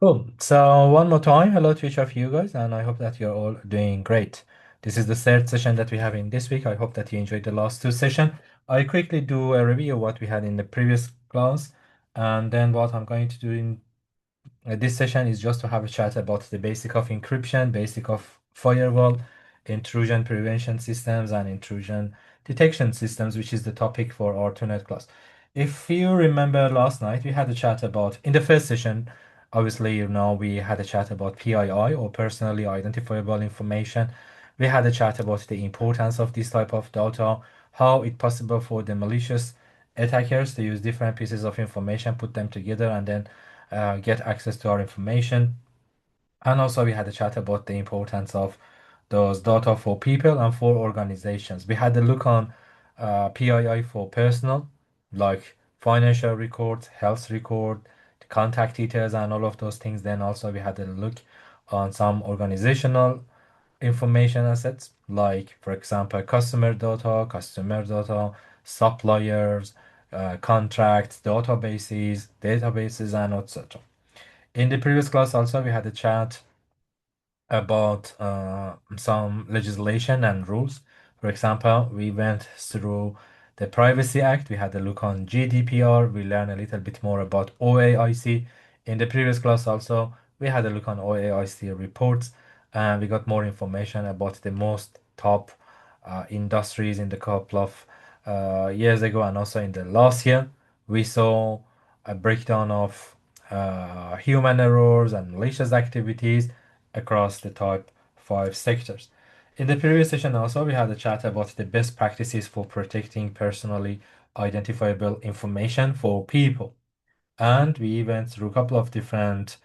Cool. So one more time, hello to each of you guys, and I hope that you're all doing great. This is the third session that we have in this week. I hope that you enjoyed the last two sessions. I quickly do a review of what we had in the previous class, and then what I'm going to do in this session is just to have a chat about the basic of encryption, basic of firewall, intrusion prevention systems, and intrusion detection systems, which is the topic for our tonight class. If you remember last night, we had a chat about, in the first session, obviously, we had a chat about PII or personally identifiable information. We had a chat about the importance of this type of data, how it's possible for the malicious attackers to use different pieces of information, put them together, and then get access to our information. And also, we had a chat about the importance of those data for people and for organizations. We had a look on PII for personal, like financial records, health record, the contact details, and all of those things. Then also, we had a look on some organizational information assets, like, for example, customer data, suppliers, contracts, databases, and etc. In the previous class, also, we had a chat about some legislation and rules. For example, we went through the Privacy Act, we had a look on GDPR, we learned a little bit more about OAIC. In the previous class, also, we had a look on OAIC reports, and we got more information about the most top industries in the couple of years ago, and also in the last year. We saw a breakdown of human errors and malicious activities across the type 5 sectors. In the previous session also, we had a chat about the best practices for protecting personally identifiable information for people. And we went through a couple of different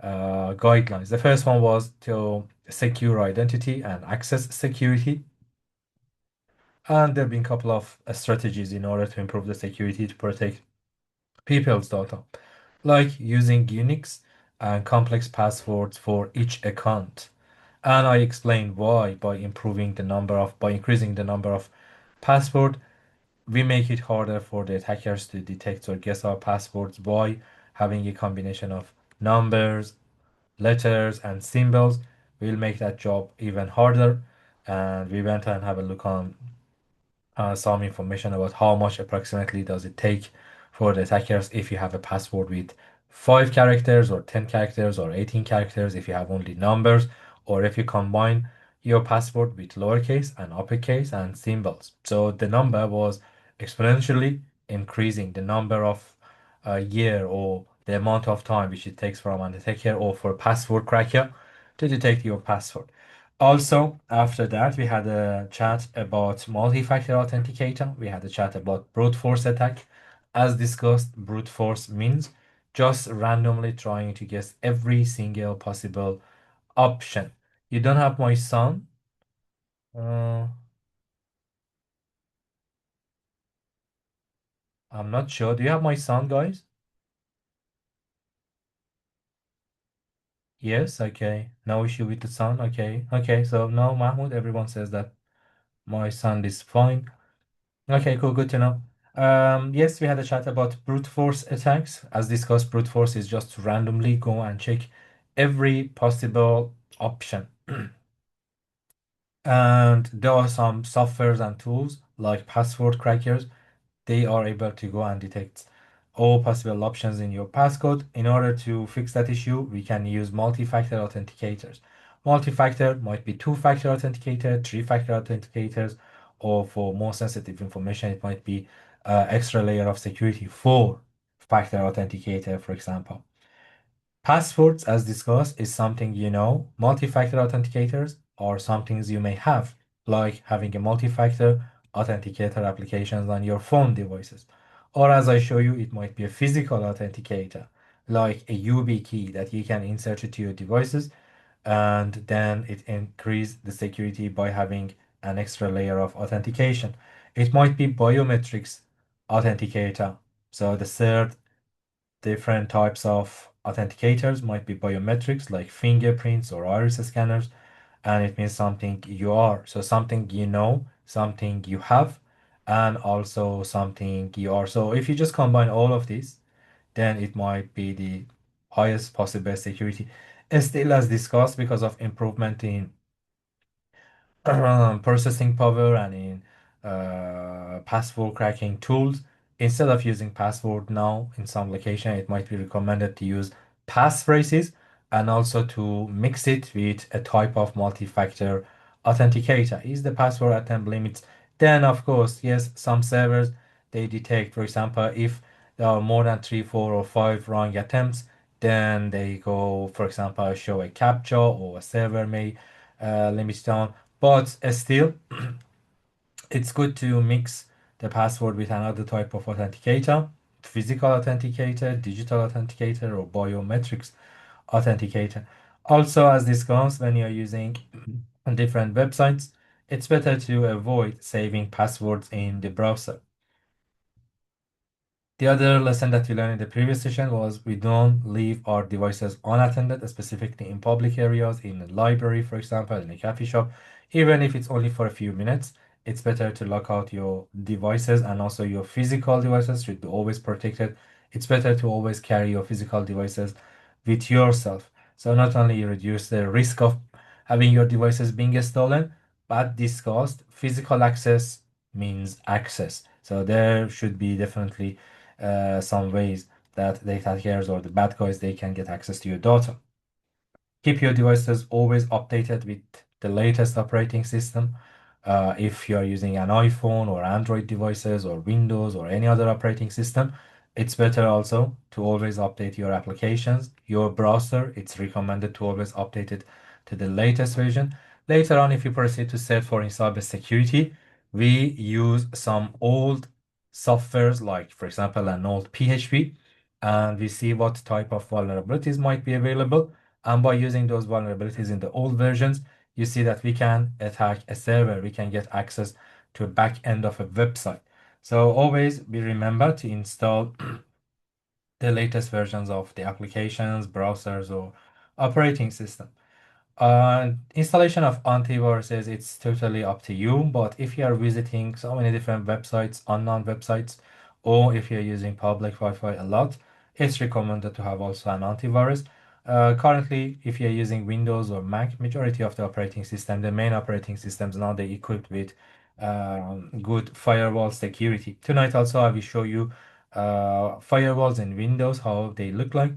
guidelines. The first one was to secure identity and access security. And there have been a couple of strategies in order to improve the security to protect people's data, like using Unix and complex passwords for each account. And I explained why by increasing the number of password, we make it harder for the attackers to detect or guess our passwords by having a combination of numbers, letters, and symbols. Will make that job even harder. And we went and have a look on some information about how much approximately does it take for the attackers if you have a password with 5 characters or 10 characters or 18 characters, if you have only numbers, or if you combine your password with lowercase and uppercase and symbols. So the number was exponentially increasing, the number of a year or the amount of time which it takes from an attacker or for a password cracker to detect your password. Also, after that, we had a chat about multi-factor authenticator. We had a chat about brute force attack. As discussed, brute force means just randomly trying to guess every single possible option. You don't have my son? Uh, I'm not sure. Do you have my son, guys? Yes, okay. No issue with the sound. Okay, okay. So now, Mahmoud, everyone says that my sound is fine. Okay, cool. Good to know. Yes, we had a chat about brute force attacks. As discussed, brute force is just to randomly go and check every possible option. And there are some softwares and tools like password crackers. They are able to go and detect all possible options in your passcode. In order to fix that issue, we can use multi-factor authenticators. Multi-factor might be two-factor authenticator, three-factor authenticators, or for more sensitive information, it might be extra layer of security, four-factor authenticator, for example. Passwords, as discussed, is something you know. Multi-factor authenticators are some things you may have, like having a multi-factor authenticator applications on your phone devices. Or as I show you, it might be a physical authenticator, like a YubiKey that you can insert it to your devices, and then it increase the security by having an extra layer of authentication. It might be biometrics authenticator. So the third different types of authenticators might be biometrics like fingerprints or iris scanners, and it means something you are. So something you know, something you have, and also something you are. So if you just combine all of these, then it might be the highest possible security. Still, as discussed, because of improvement in processing power and in password cracking tools. Instead of using password now, in some location, it might be recommended to use passphrases and also to mix it with a type of multi-factor authenticator. Is the password attempt limits? Then, of course, yes, some servers they detect, for example, if there are more than three, four, or five wrong attempts, then they go, for example, show a captcha or a server may limit down. But still, it's good to mix the password with another type of authenticator, physical authenticator, digital authenticator, or biometrics authenticator. Also, as discussed, when you're using different websites, it's better to avoid saving passwords in the browser. The other lesson that we learned in the previous session was we don't leave our devices unattended, specifically in public areas, in a library, for example, in a coffee shop. Even if it's only for a few minutes, it's better to lock out your devices, and also your physical devices should be always protected. It's better to always carry your physical devices with yourself. So not only you reduce the risk of having your devices being stolen, but discussed, physical access means access. So there should be definitely some ways that the attackers or the bad guys they can get access to your data. Keep your devices always updated with the latest operating system. If you're using an iPhone or Android devices or Windows or any other operating system, it's better also to always update your applications. Your browser, it's recommended to always update it to the latest version. Later on, if you proceed to set for in cybersecurity, we use some old softwares like, for example, an old PHP, and we see what type of vulnerabilities might be available. And by using those vulnerabilities in the old versions, you see that we can attack a server, we can get access to a back end of a website. So always be remember to install the latest versions of the applications, browsers, or operating system. Installation of antiviruses, it's totally up to you, but if you are visiting so many different websites, unknown websites, or if you're using public Wi-Fi a lot, it's recommended to have also an antivirus. Currently, if you're using Windows or Mac, majority of the operating system, the main operating systems now they equipped with good firewall security. Tonight also I will show you firewalls in Windows, how they look like.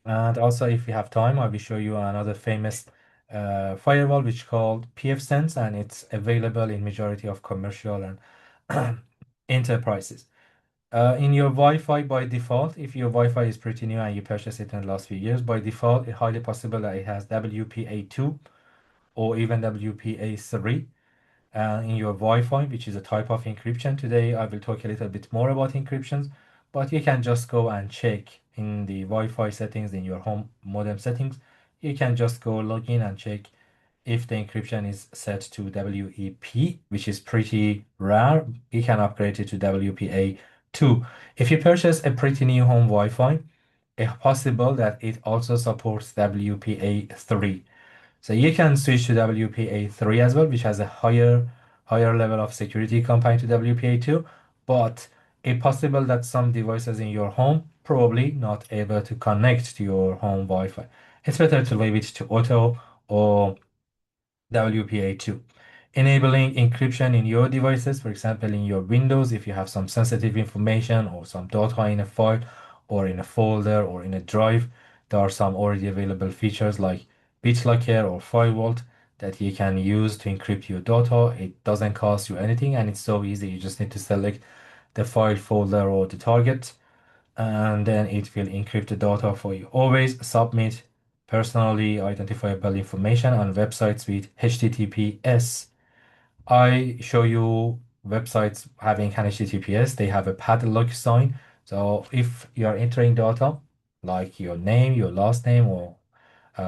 And also, if we have time, I will show you another famous firewall which called pfSense, and it's available in majority of commercial and enterprises. In your Wi-Fi by default, if your Wi-Fi is pretty new and you purchased it in the last few years, by default, it's highly possible that it has WPA2 or even WPA3 in your Wi-Fi, which is a type of encryption. Today, I will talk a little bit more about encryptions, but you can just go and check in the Wi-Fi settings in your home modem settings. You can just go log in and check if the encryption is set to WEP, which is pretty rare. You can upgrade it to WPA2. If you purchase a pretty new home Wi-Fi, it's possible that it also supports WPA3. So you can switch to WPA3 as well, which has a higher level of security compared to WPA2, but it's possible that some devices in your home probably not able to connect to your home Wi-Fi. It's better to leave it to auto or WPA2. Enabling encryption in your devices, for example, in your Windows, if you have some sensitive information or some data in a file or in a folder or in a drive, there are some already available features like BitLocker or FileVault that you can use to encrypt your data. It doesn't cost you anything and it's so easy. You just need to select the file folder or the target, and then it will encrypt the data for you. Always submit personally identifiable information on websites with HTTPS. I show you websites having an HTTPS, they have a padlock sign. So if you are entering data like your name, your last name, or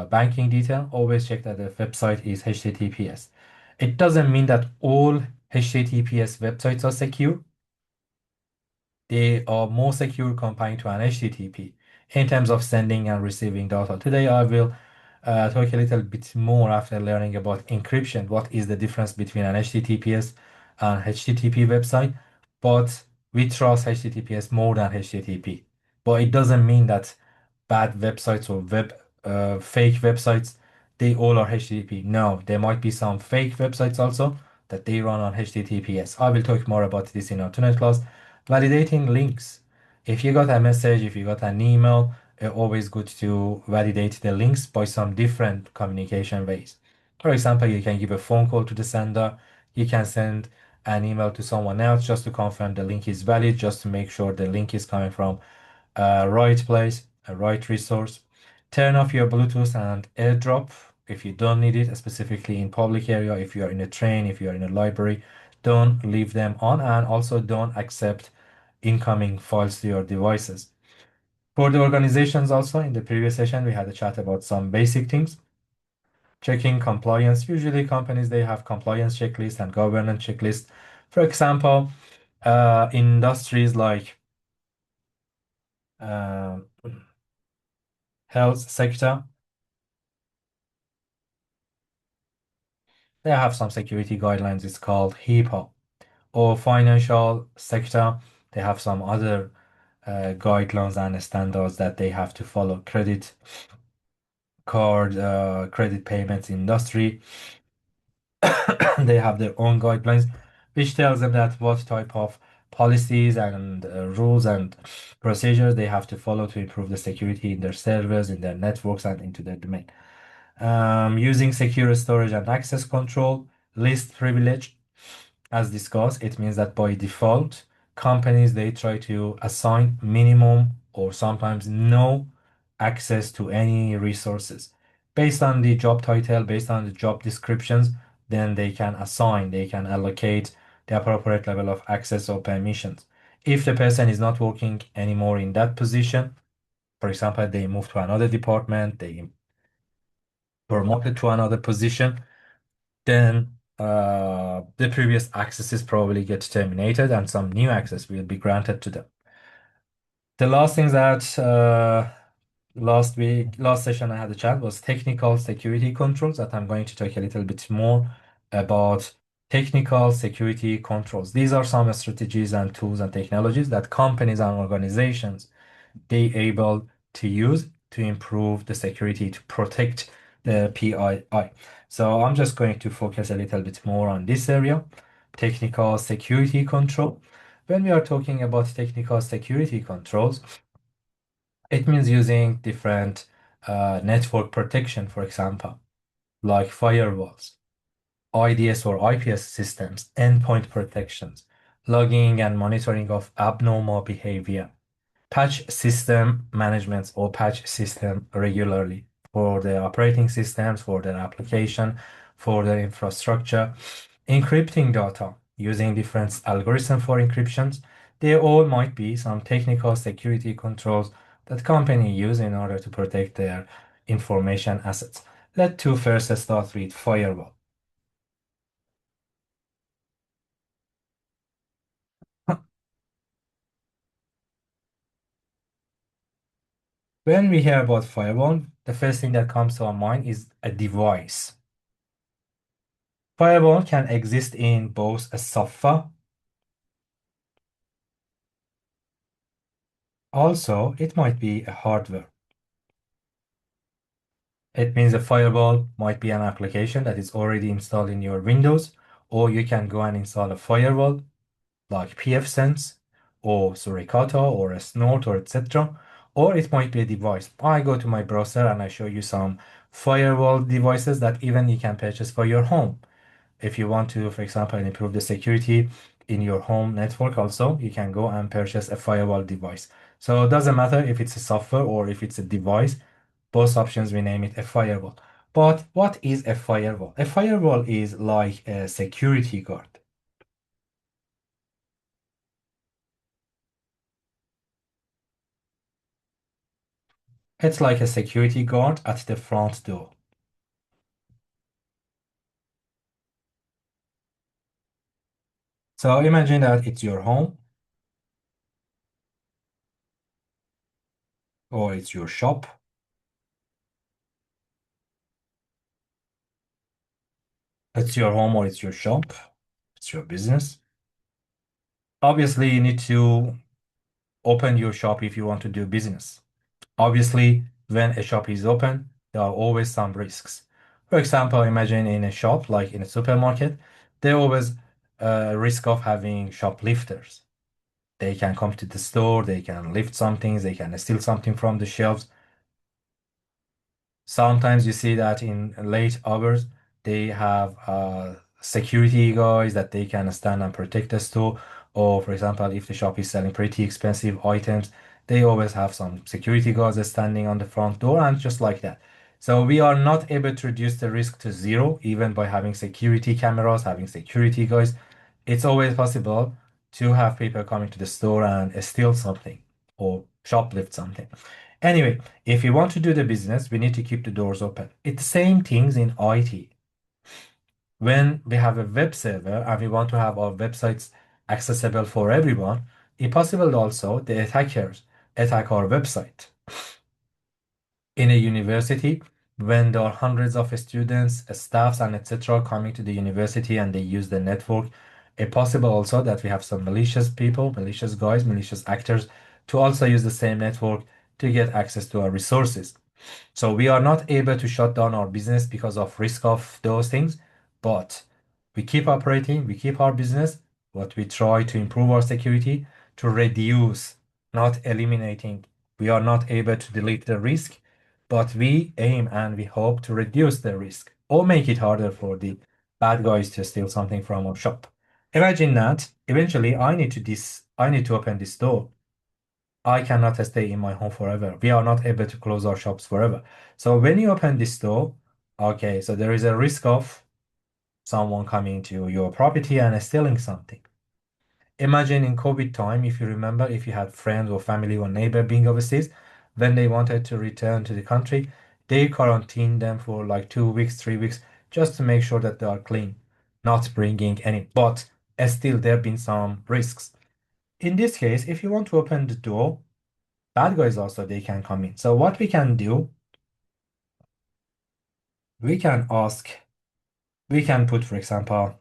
banking detail, always check that the website is HTTPS. It doesn't mean that all HTTPS websites are secure. They are more secure compared to an HTTP in terms of sending and receiving data. Today, I will talk a little bit more after learning about encryption. What is the difference between an HTTPS and HTTP website? But we trust HTTPS more than HTTP. But it doesn't mean that bad websites or fake websites, they all are HTTP. No, there might be some fake websites also that they run on HTTPS. I will talk more about this in our tonight class. Validating links. If you got a message, if you got an email, it's always good to validate the links by some different communication ways. For example, you can give a phone call to the sender. You can send an email to someone else just to confirm the link is valid, just to make sure the link is coming from a right place, a right resource. Turn off your Bluetooth and AirDrop if you don't need it, specifically in public area. If you are in a train, if you are in a library, don't leave them on, and also don't accept incoming files to your devices. For the organizations also, in the previous session, we had a chat about some basic things. Checking compliance. Usually companies, they have compliance checklists and governance checklists. For example, industries like uh, health sector, they have some security guidelines. It's called HIPAA. Or financial sector, they have some other guidelines and standards that they have to follow. Credit card, credit payments industry, they have their own guidelines, which tells them that what type of policies and rules and procedures they have to follow to improve the security in their servers, in their networks, and into their domain. Using secure storage and access control, least privilege. As discussed, it means that by default, companies they try to assign minimum or sometimes no access to any resources. Based on the job title, based on the job descriptions, then they can allocate the appropriate level of access or permissions. If the person is not working anymore in that position, for example, they move to another department, they promoted to another position, then the previous accesses probably get terminated and some new access will be granted to them. The last thing that last session I had a chat was technical security controls that I'm going to talk a little bit more about technical security controls. These are some strategies and tools and technologies that companies and organizations they able to use to improve the security to protect the PII. So I'm just going to focus a little bit more on this area, technical security control. When we are talking about technical security controls, it means using different network protection, for example, like firewalls, IDS or IPS systems, endpoint protections, logging and monitoring of abnormal behavior, patch system management or patch system regularly for the operating systems, for their application, for their infrastructure, encrypting data using different algorithms for encryptions. They all might be some technical security controls that company use in order to protect their information assets. Let's first start with firewall. When we hear about firewall, the first thing that comes to our mind is a device. Firewall can exist in both a software. Also, it might be a hardware. It means a firewall might be an application that is already installed in your Windows, or you can go and install a firewall like pfSense or Suricata or a Snort or etc. Or it might be a device. I go to my browser and I show you some firewall devices that even you can purchase for your home. If you want to, for example, improve the security in your home network also, you can go and purchase a firewall device. So it doesn't matter if it's a software or if it's a device, both options we name it a firewall. But what is a firewall? A firewall is like a security guard. It's like a security guard at the front door. So imagine that it's your home or it's your shop. It's your home or it's your shop. It's your business. Obviously, you need to open your shop if you want to do business. Obviously, when a shop is open, there are always some risks. For example, imagine in a shop, like in a supermarket, there always a risk of having shoplifters. They can come to the store, they can lift some things, they can steal something from the shelves. Sometimes you see that in late hours, they have security guys that they can stand and protect the store. Or, for example, if the shop is selling pretty expensive items, they always have some security guards standing on the front door and just like that. So we are not able to reduce the risk to zero, even by having security cameras, having security guys. It's always possible to have people coming to the store and steal something or shoplift something. Anyway, if we want to do the business, we need to keep the doors open. It's the same things in IT. When we have a web server and we want to have our websites accessible for everyone, it's possible also the attackers attack our website. In a university, when there are hundreds of students, staffs, and etc. coming to the university and they use the network, it's possible also that we have some malicious people, malicious guys, malicious actors to also use the same network to get access to our resources. So we are not able to shut down our business because of risk of those things, but we keep operating, we keep our business, but we try to improve our security to reduce, not eliminating. We are not able to delete the risk, but we aim and we hope to reduce the risk or make it harder for the bad guys to steal something from our shop. Imagine that eventually I need to open this door. I cannot stay in my home forever. We are not able to close our shops forever. So when you open this door, okay, so there is a risk of someone coming to your property and stealing something. Imagine in COVID time, if you remember, if you had friends or family or neighbor being overseas, when they wanted to return to the country, they quarantined them for like 2 weeks, 3 weeks, just to make sure that they are clean, not bringing any. But still, there have been some risks. In this case, if you want to open the door, bad guys also they can come in. So what we can do, we can ask, we can put, for example,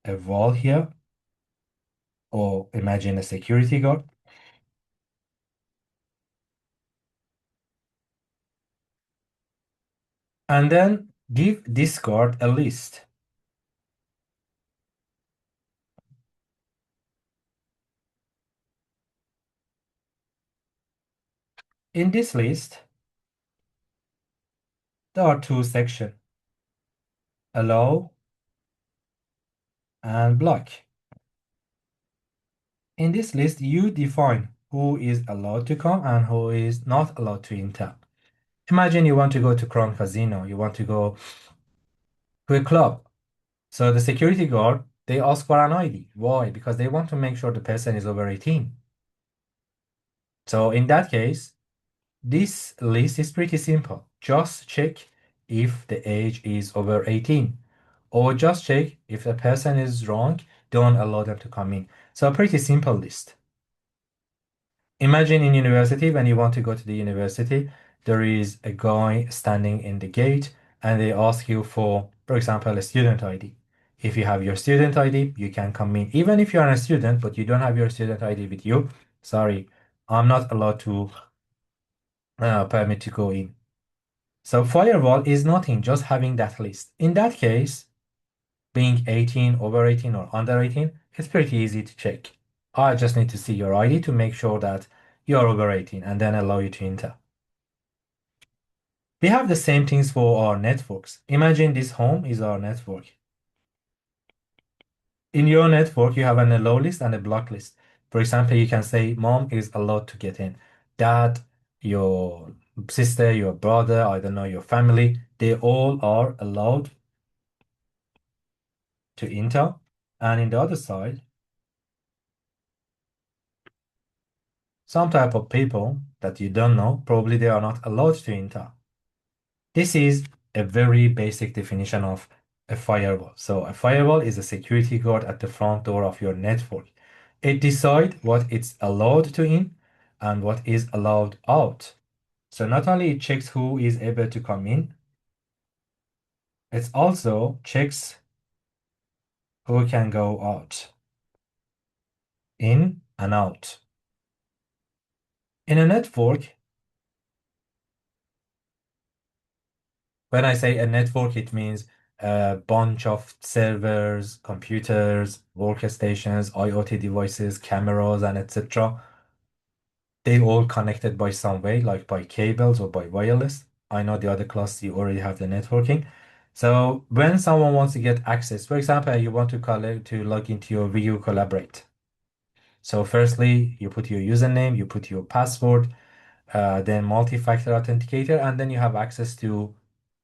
a wall here, or imagine a security guard, and then give this guard a list. In this list, there are two sections, allow and block. In this list, you define who is allowed to come and who is not allowed to enter. Imagine you want to go to Crown Casino, you want to go to a club. So the security guard, they ask for an ID. Why? Because they want to make sure the person is over 18. So in that case, this list is pretty simple. Just check if the age is over 18, or just check if a person is wrong, don't allow them to come in. So a pretty simple list. Imagine in university, when you want to go to the university, there is a guy standing in the gate and they ask you for example, a student ID. If you have your student ID, you can come in. Even if you're a student, but you don't have your student ID with you, sorry, I'm not allowed to permit to go in. So firewall is nothing, just having that list. In that case, being 18, over 18, or under 18, it's pretty easy to check. I just need to see your ID to make sure that you're over 18 and then allow you to enter. We have the same things for our networks. Imagine this home is our network. In your network, you have an allow list and a block list. For example, you can say mom is allowed to get in. Dad, your sister, your brother, I don't know, your family, they all are allowed to enter. And in the other side, some type of people that you don't know, probably they are not allowed to enter. This is a very basic definition of a firewall. So a firewall is a security guard at the front door of your network. It decides what it's allowed to in and what is allowed out. So not only it checks who is able to come in, it also checks who can go out, in and out. In a network, When I say a network, it means a bunch of servers, computers, workstations, IoT devices, cameras, and etc. They all connected by some way, like by cables or by wireless. I know the other class you already have the networking. So when someone wants to get access, for example, you want to collect to log into your Video Collaborate. So firstly, you put your username, you put your password, then multi-factor authenticator, and then you have access to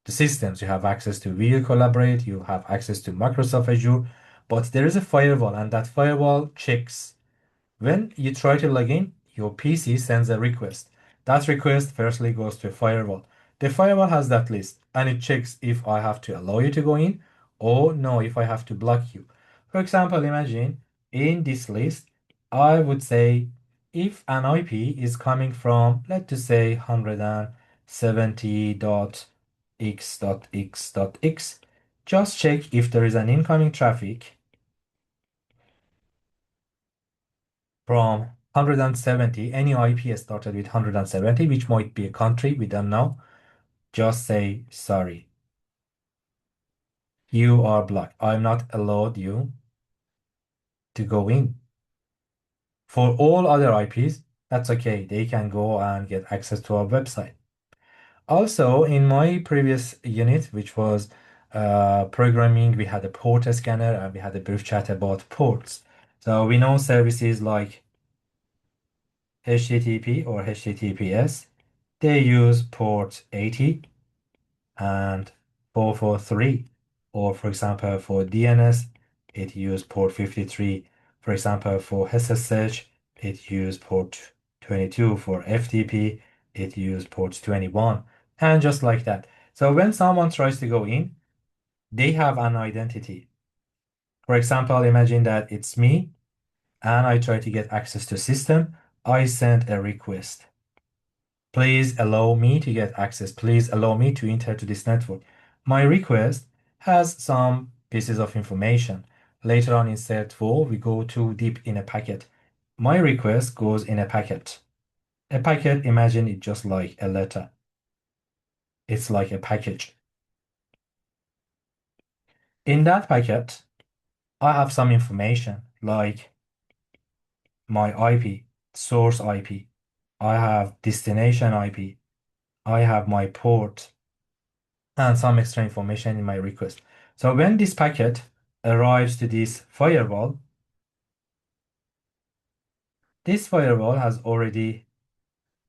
the systems. You have access to Video Collaborate, you have access to Microsoft Azure, but there is a firewall, and that firewall checks when you try to log in, your PC sends a request. That request firstly goes to a firewall. The firewall has that list and it checks if I have to allow you to go in or no, if I have to block you. For example, imagine in this list, I would say if an IP is coming from, let's just say 170.x.x.x, just check if there is an incoming traffic from 170, any IP started with 170, which might be a country, we don't know. Just say sorry. You are blocked. I'm not allowed you to go in. For all other IPs, that's okay. They can go and get access to our website. Also, in my previous unit, which was programming, we had a port scanner and we had a brief chat about ports. So we know services like HTTP or HTTPS, they use port 80 and 443. Or for example, for DNS, it use port 53. For example, for SSH, it use port 22. For FTP, it use port 21. And just like that. So when someone tries to go in, they have an identity. For example, imagine that it's me and I try to get access to system. I send a request. Please allow me to get access. Please allow me to enter to this network. My request has some pieces of information. Later on in cert 4, we go too deep in a packet. My request goes in a packet. A packet, imagine it just like a letter. It's like a package. In that packet, I have some information like my IP, source IP. I have destination IP. I have my port and some extra information in my request. So when this packet arrives to this firewall has already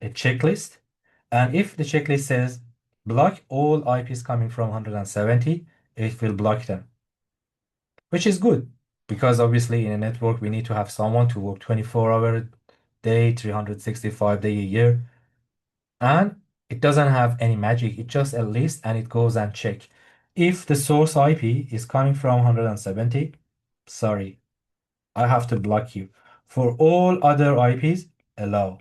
a checklist. And if the checklist says block all IPs coming from 170, it will block them, which is good because obviously in a network, we need to have someone to work 24-hour a day, 365 day a year. And it doesn't have any magic. It's just a list and it goes and check. If the source IP is coming from 170, sorry, I have to block you. For all other IPs, allow.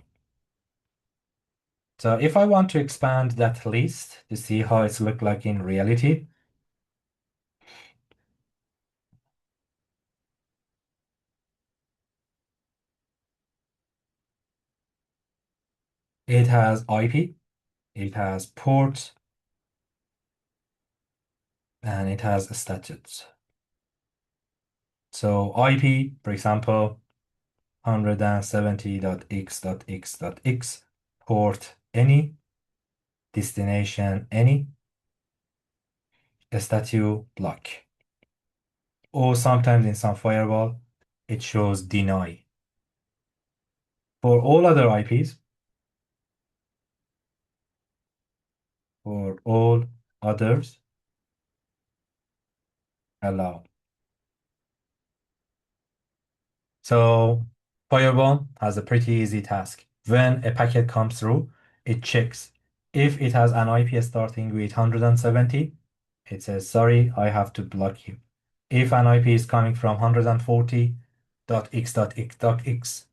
So if I want to expand that list to see how it's look like in reality, it has IP, it has ports, and it has statutes. So IP, for example, 170.x.x.x, port any, destination any, statute block. Or sometimes in some firewall, it shows deny. For all other IPs, for all others, allow. So Firewall has a pretty easy task. When a packet comes through, it checks. If it has an IP starting with 170, it says, sorry, I have to block you. If an IP is coming from 140.x.x.x,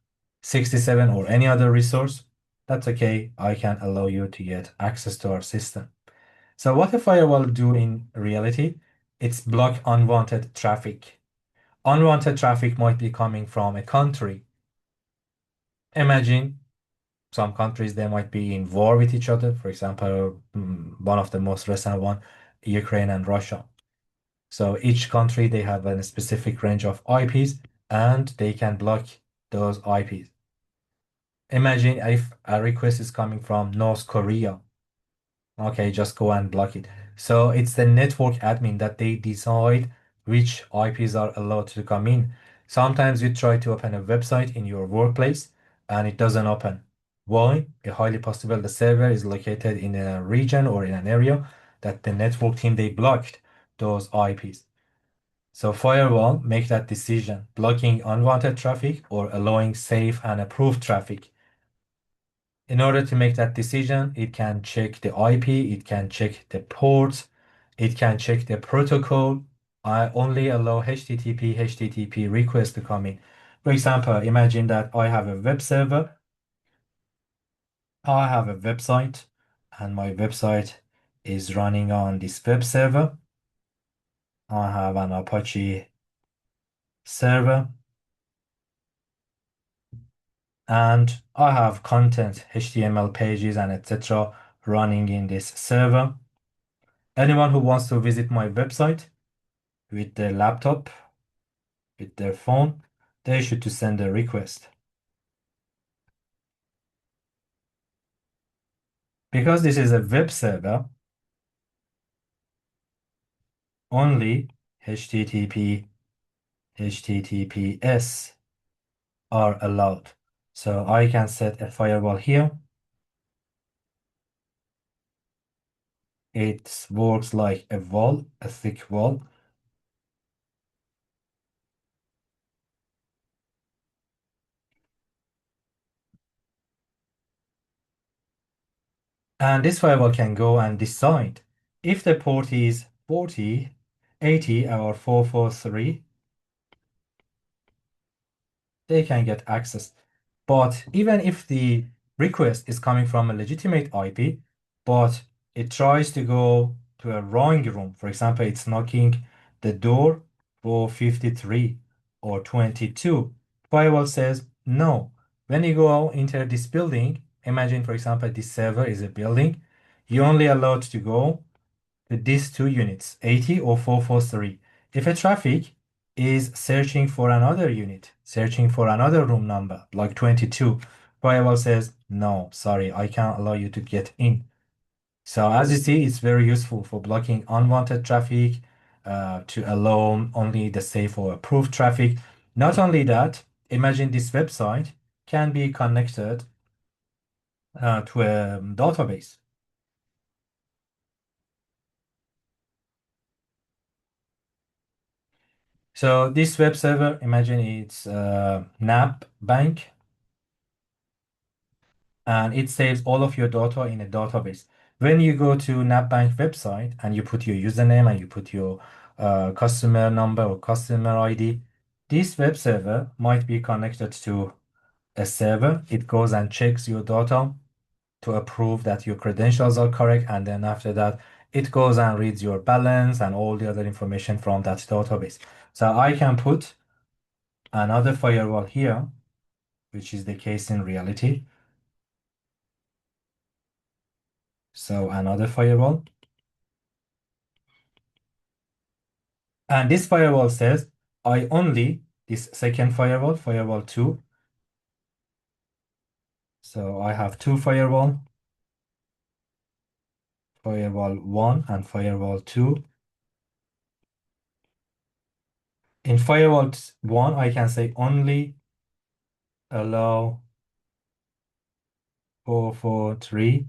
67 or any other resource, that's okay. I can allow you to get access to our system. So what a firewall do in reality? It's block unwanted traffic. Unwanted traffic might be coming from a country. Imagine some countries, they might be in war with each other. For example, one of the most recent one, Ukraine and Russia. So each country, they have a specific range of IPs and they can block those IPs. Imagine if a request is coming from North Korea. Okay, just go and block it. So it's the network admin that they decide which IPs are allowed to come in. Sometimes you try to open a website in your workplace and it doesn't open. Why? It's highly possible the server is located in a region or in an area that the network team they blocked those IPs. So firewall make that decision, blocking unwanted traffic or allowing safe and approved traffic. In order to make that decision, it can check the IP, it can check the ports, it can check the protocol. I only allow HTTP requests to come in. For example, imagine that I have a web server, I have a website, and my website is running on this web server. I have an Apache server, and I have content, HTML pages, and etc. running in this server. Anyone who wants to visit my website with their laptop, with their phone, they should to send a request. Because this is a web server, only HTTP, HTTPS are allowed. So I can set a firewall here. It works like a wall, a thick wall. And this firewall can go and decide if the port is 40, 80, or 443, they can get access. But even if the request is coming from a legitimate IP, but it tries to go to a wrong room, for example, it's knocking the door for 53 or 22, firewall says no. When you go enter this building, imagine, for example, this server is a building, you're only allowed to go with these two units, 80 or 443. If a traffic is searching for another unit, searching for another room number, like 22, firewall says, no, sorry, I can't allow you to get in. So as you see, it's very useful for blocking unwanted traffic, to allow only the safe or approved traffic. Not only that, imagine this website can be connected to a database. So this web server, imagine it's NAP bank, and it saves all of your data in a database. When you go to NAP bank website and you put your username and you put your customer number or customer ID, this web server might be connected to a server. It goes and checks your data to approve that your credentials are correct, and then after that, it goes and reads your balance and all the other information from that database. So I can put another firewall here, which is the case in reality. So another firewall. And this firewall says, I only, this second firewall, firewall 2. So I have two firewall 1 and firewall 2. In firewall 1, I can say only allow 443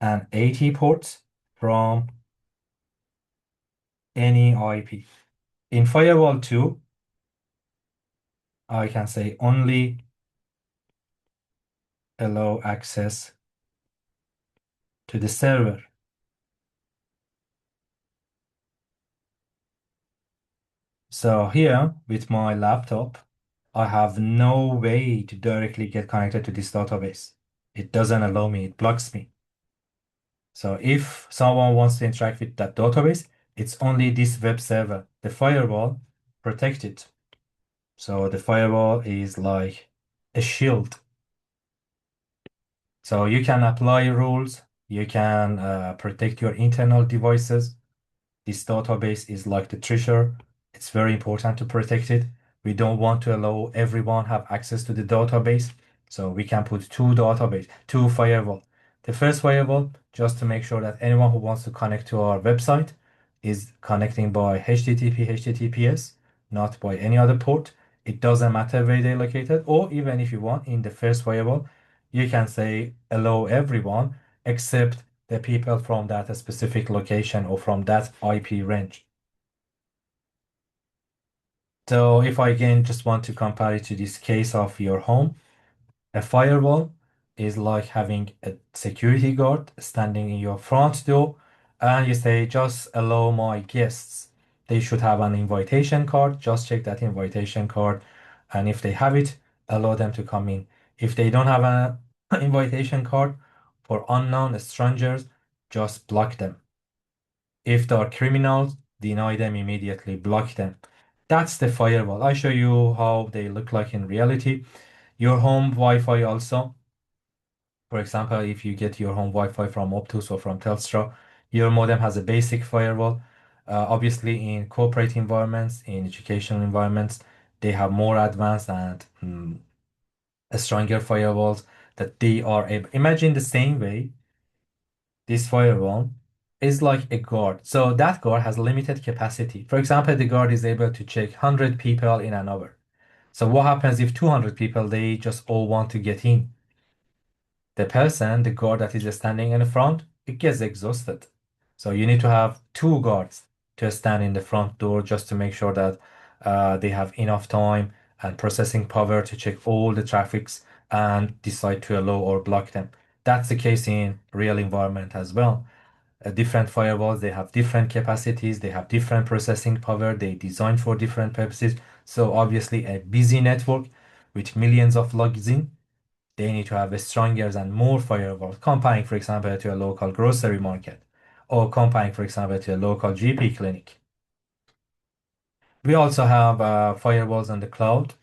and 80 ports from any IP. In firewall 2, I can say only allow access to the server. So here with my laptop, I have no way to directly get connected to this database. It doesn't allow me, it blocks me. So if someone wants to interact with that database, it's only this web server. The firewall protects it. So the firewall is like a shield. So you can apply rules You can protect your internal devices. This database is like the treasure. It's very important to protect it. We don't want to allow everyone have access to the database. So we can put two firewall. The first firewall, just to make sure that anyone who wants to connect to our website is connecting by HTTP, HTTPS, not by any other port. It doesn't matter where they're located, or even if you want, in the first firewall, you can say allow everyone except the people from that specific location or from that IP range. So if I again just want to compare it to this case of your home, a firewall is like having a security guard standing in your front door, and you say, just allow my guests. They should have an invitation card. Just check that invitation card. And if they have it, allow them to come in. If they don't have an invitation card for unknown strangers, just block them. If they are criminals, deny them immediately, block them. That's the firewall. I show you how they look like in reality. Your home Wi-Fi also. For example, if you get your home Wi-Fi from Optus or from Telstra, your modem has a basic firewall. Obviously, in corporate environments, in educational environments, they have more advanced and stronger firewalls that they are able. Imagine the same way this firewall is like a guard. So that guard has limited capacity. For example, the guard is able to check 100 people in an hour. So what happens if 200 people, they just all want to get in? The person, the guard that is standing in the front, it gets exhausted. So you need to have two guards to stand in the front door just to make sure that they have enough time and processing power to check all the traffics and decide to allow or block them. That's the case in real environment as well. Different firewalls, they have different capacities, they have different processing power, they designed for different purposes. So obviously a busy network with millions of logs in, they need to have a stronger and more firewalls, comparing, for example, to a local grocery market or comparing, for example, to a local GP clinic. We also have firewalls on the cloud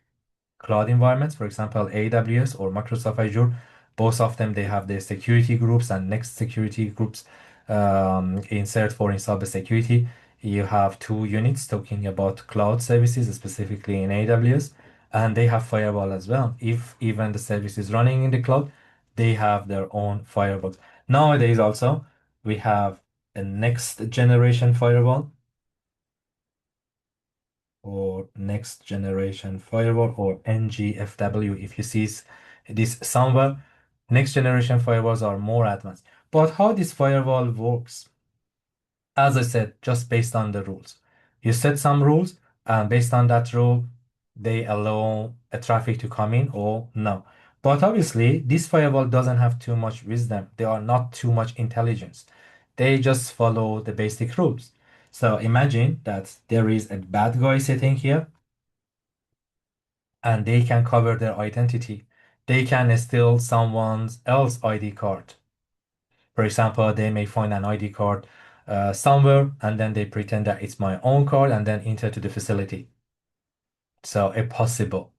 environments, for example, AWS or Microsoft Azure. Both of them, they have their security groups and next security groups insert for in cybersecurity. You have two units talking about cloud services, specifically in AWS, and they have firewall as well. If even the service is running in the cloud, they have their own firewalls. Nowadays, also, we have a next generation firewall or next generation firewall or NGFW. If you see this somewhere, next generation firewalls are more advanced. But how this firewall works, as I said, just based on the rules. You set some rules, and based on that rule, they allow a traffic to come in or no. But obviously, this firewall doesn't have too much wisdom. They are not too much intelligence. They just follow the basic rules. So imagine that there is a bad guy sitting here and they can cover their identity. They can steal someone's else ID card. For example, they may find an ID card somewhere and then they pretend that it's my own card and then enter to the facility. So impossible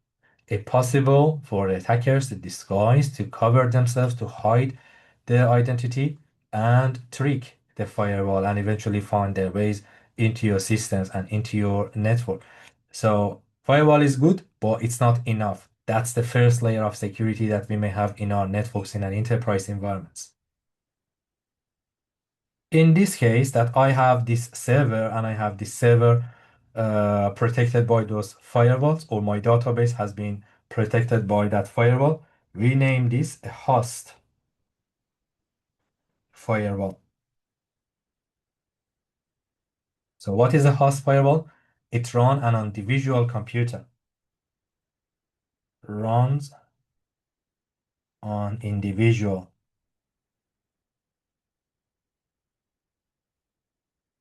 for the attackers to disguise, to cover themselves, to hide their identity and trick the firewall and eventually find their ways into your systems and into your network. So firewall is good, but it's not enough. That's the first layer of security that we may have in our networks in an enterprise environments. In this case, that I have this server and I have this server protected by those firewalls, or my database has been protected by that firewall. We name this a host firewall. So what is a host firewall? It runs on an individual computer. Runs on individual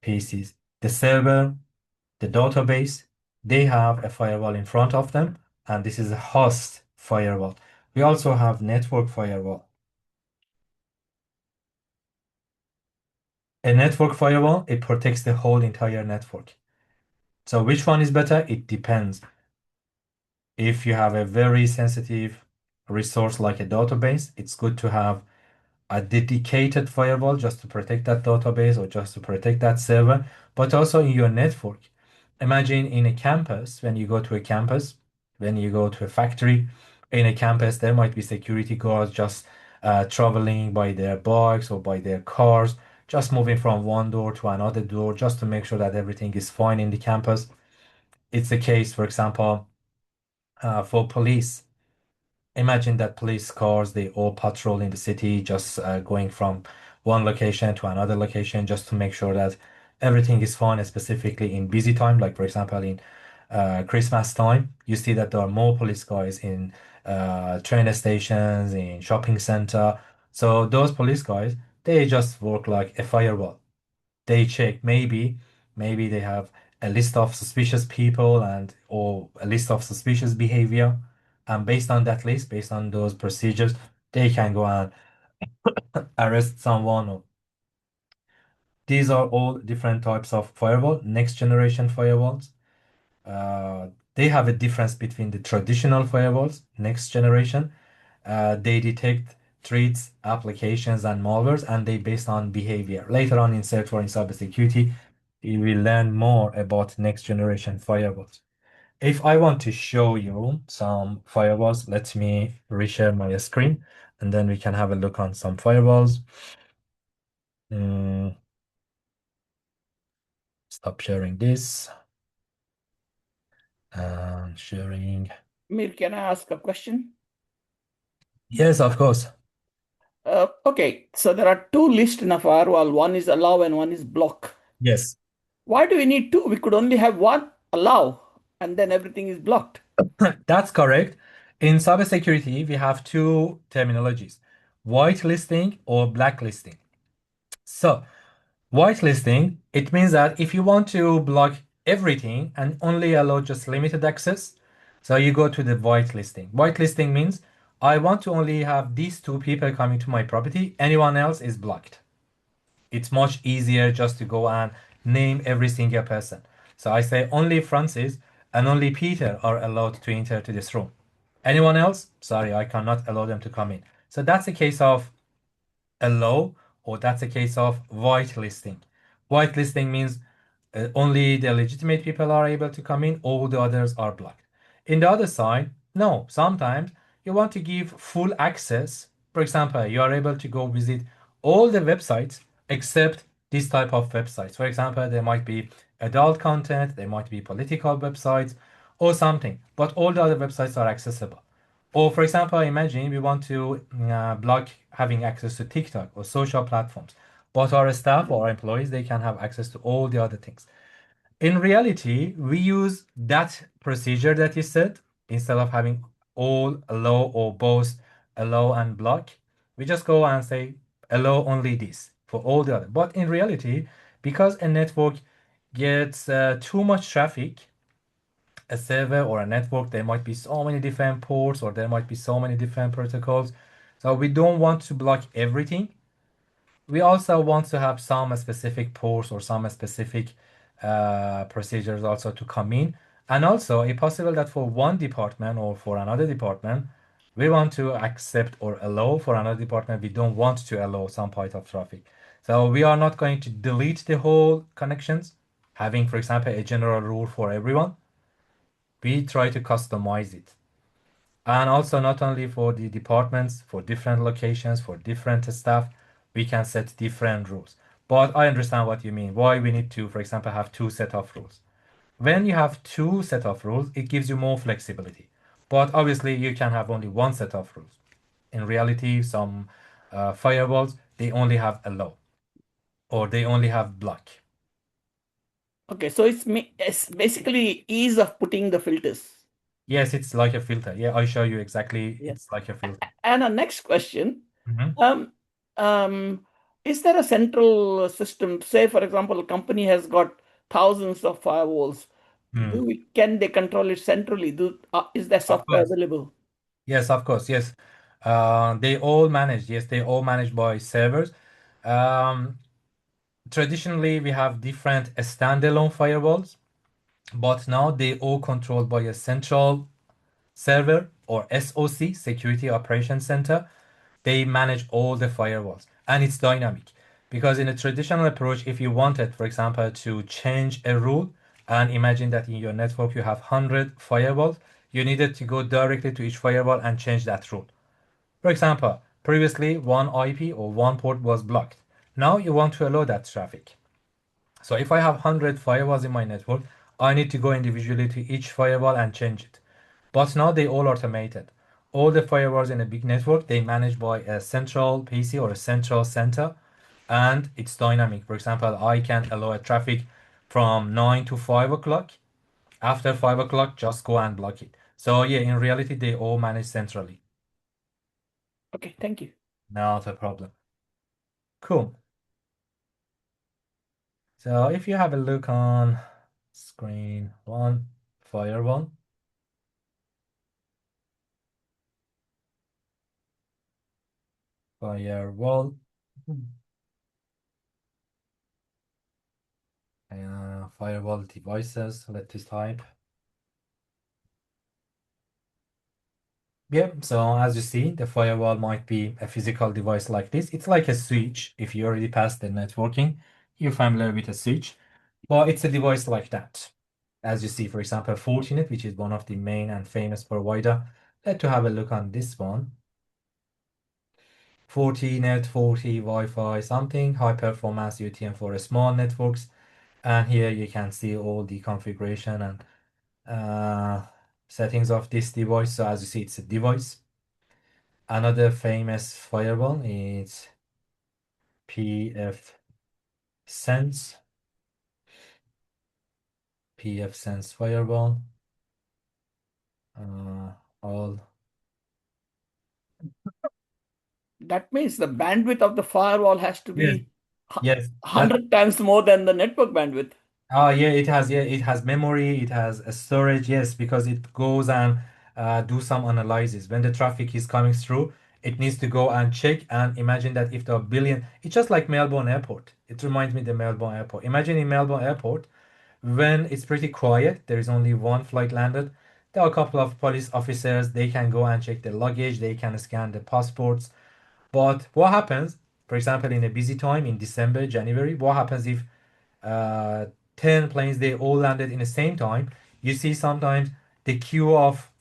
PCs. The server, the database, they have a firewall in front of them, and this is a host firewall. We also have network firewall. A network firewall, it protects the whole entire network. So which one is better? It depends. If you have a very sensitive resource like a database, it's good to have a dedicated firewall just to protect that database or just to protect that server, but also in your network. Imagine in a campus, when you go to a campus, when you go to a factory, in a campus, there might be security guards just traveling by their bikes or by their cars, just moving from one door to another door just to make sure that everything is fine in the campus. It's the case, for example, for police. Imagine that police cars, they all patrol in the city, just going from one location to another location just to make sure that everything is fine, specifically in busy time. Like, for example, in Christmas time, you see that there are more police cars in train stations, in shopping center. So those police guys, they just work like a firewall. They check maybe they have a list of suspicious people and or a list of suspicious behavior, and based on that list, based on those procedures, they can go and arrest someone. These are all different types of firewall, next generation firewalls. uh, they have a difference between the traditional firewalls, next generation. They detect threats, applications, and malwares, and they based on behavior. Later on in Cert for in cybersecurity, you will learn more about next generation firewalls. If I want to show you some firewalls, let me reshare my screen, and then we can have a look on some firewalls. Mm, Stop sharing this. Sharing. Mir, can I ask a question? Yes, of course. Okay, so there are two lists in a firewall. One is allow and one is block. Yes. Why do we need two? We could only have one allow, and then everything is blocked. That's correct. In cybersecurity, we have two terminologies, whitelisting or blacklisting. So, whitelisting, it means that if you want to block everything and only allow just limited access, so you go to the whitelisting. Whitelisting means I want to only have these two people coming to my property, anyone else is blocked. It's much easier just to go and name every single person. So I say only Francis and only Peter are allowed to enter to this room. Anyone else? Sorry, I cannot allow them to come in. So that's a case of allow, or that's a case of whitelisting. Whitelisting means only the legitimate people are able to come in, all the others are blocked. In the other side, no, sometimes you want to give full access. For example, you are able to go visit all the websites except this type of websites. For example, there might be adult content, there might be political websites or something, but all the other websites are accessible. Or for example, imagine we want to block having access to TikTok or social platforms, but our staff or our employees, they can have access to all the other things. In reality, we use that procedure that you said instead of having all allow or both allow and block. We just go and say allow only this for all the other. But in reality, because a network gets too much traffic, a server or a network, there might be so many different ports or there might be so many different protocols. So we don't want to block everything. We also want to have some specific ports or some specific procedures also to come in. And also, it's possible that for one department or for another department, we want to accept or allow. For another department, we don't want to allow some part of traffic. So we are not going to delete the whole connections, having, for example, a general rule for everyone. We try to customize it. And also not only for the departments, for different locations, for different staff, we can set different rules. But I understand what you mean. Why we need to, for example, have two set of rules. When you have two set of rules, it gives you more flexibility. But obviously, you can have only one set of rules. In reality, some firewalls, they only have allow or they only have block. Okay, so it's basically ease of putting the filters. Yes, it's like a filter. Yeah, I show you exactly. Yeah. It's like a filter. And a next question, Mhm. um, um, is there a central system? Say, for example, a company has got thousands of firewalls. Mm. Can they control it centrally? Is there Of software course. available? Yes, of course. Yes. They all managed. Yes, they all managed by servers. Um, Traditionally, we have different standalone firewalls, but now they all controlled by a central server or SOC, Security Operations Center. they manage all the firewalls and it's dynamic. Because in a traditional approach, if you wanted, for example, to change a rule, and imagine that in your network you have 100 firewalls, you needed to go directly to each firewall and change that rule. For example, previously one IP or one port was blocked. Now you want to allow that traffic. So if I have 100 firewalls in my network, I need to go individually to each firewall and change it. But now they all automated. All the firewalls in a big network, they managed by a central PC or a central center, and it's dynamic. For example, I can allow a traffic from 9 to 5 o'clock. After 5 o'clock, just go and block it. So yeah, in reality, they all manage centrally. Okay, thank you. Not a problem. Cool. So if you have a look on screen one, firewall, firewall, firewall devices, let's type. Yeah, so as you see, the firewall might be a physical device like this. It's like a switch. If you already passed the networking, you're familiar with a switch, but it's a device like that. As you see, for example, Fortinet, which is one of the main and famous provider. Let's to have a look on this one. Fortinet, 40 Wi-Fi, something, high performance UTM for small networks. And here you can see all the configuration and settings of this device. So as you see, it's a device. Another famous firewall is PF Sense, PF Sense firewall. All That means the bandwidth of the firewall has to yes, be yes. That 100 times more than the network bandwidth. yeah, it has memory, it has a storage, yes, because it goes and do some analysis. When the traffic is coming through, it needs to go and check and imagine that if there are billion, it's just like Melbourne Airport. It reminds me of the Melbourne Airport. Imagine in Melbourne Airport, when it's pretty quiet, there is only one flight landed. There are a couple of police officers, they can go and check the luggage, they can scan the passports. But what happens, for example, in a busy time in December, January, what happens if uh, 10 planes they all landed in the same time? You see sometimes the queue of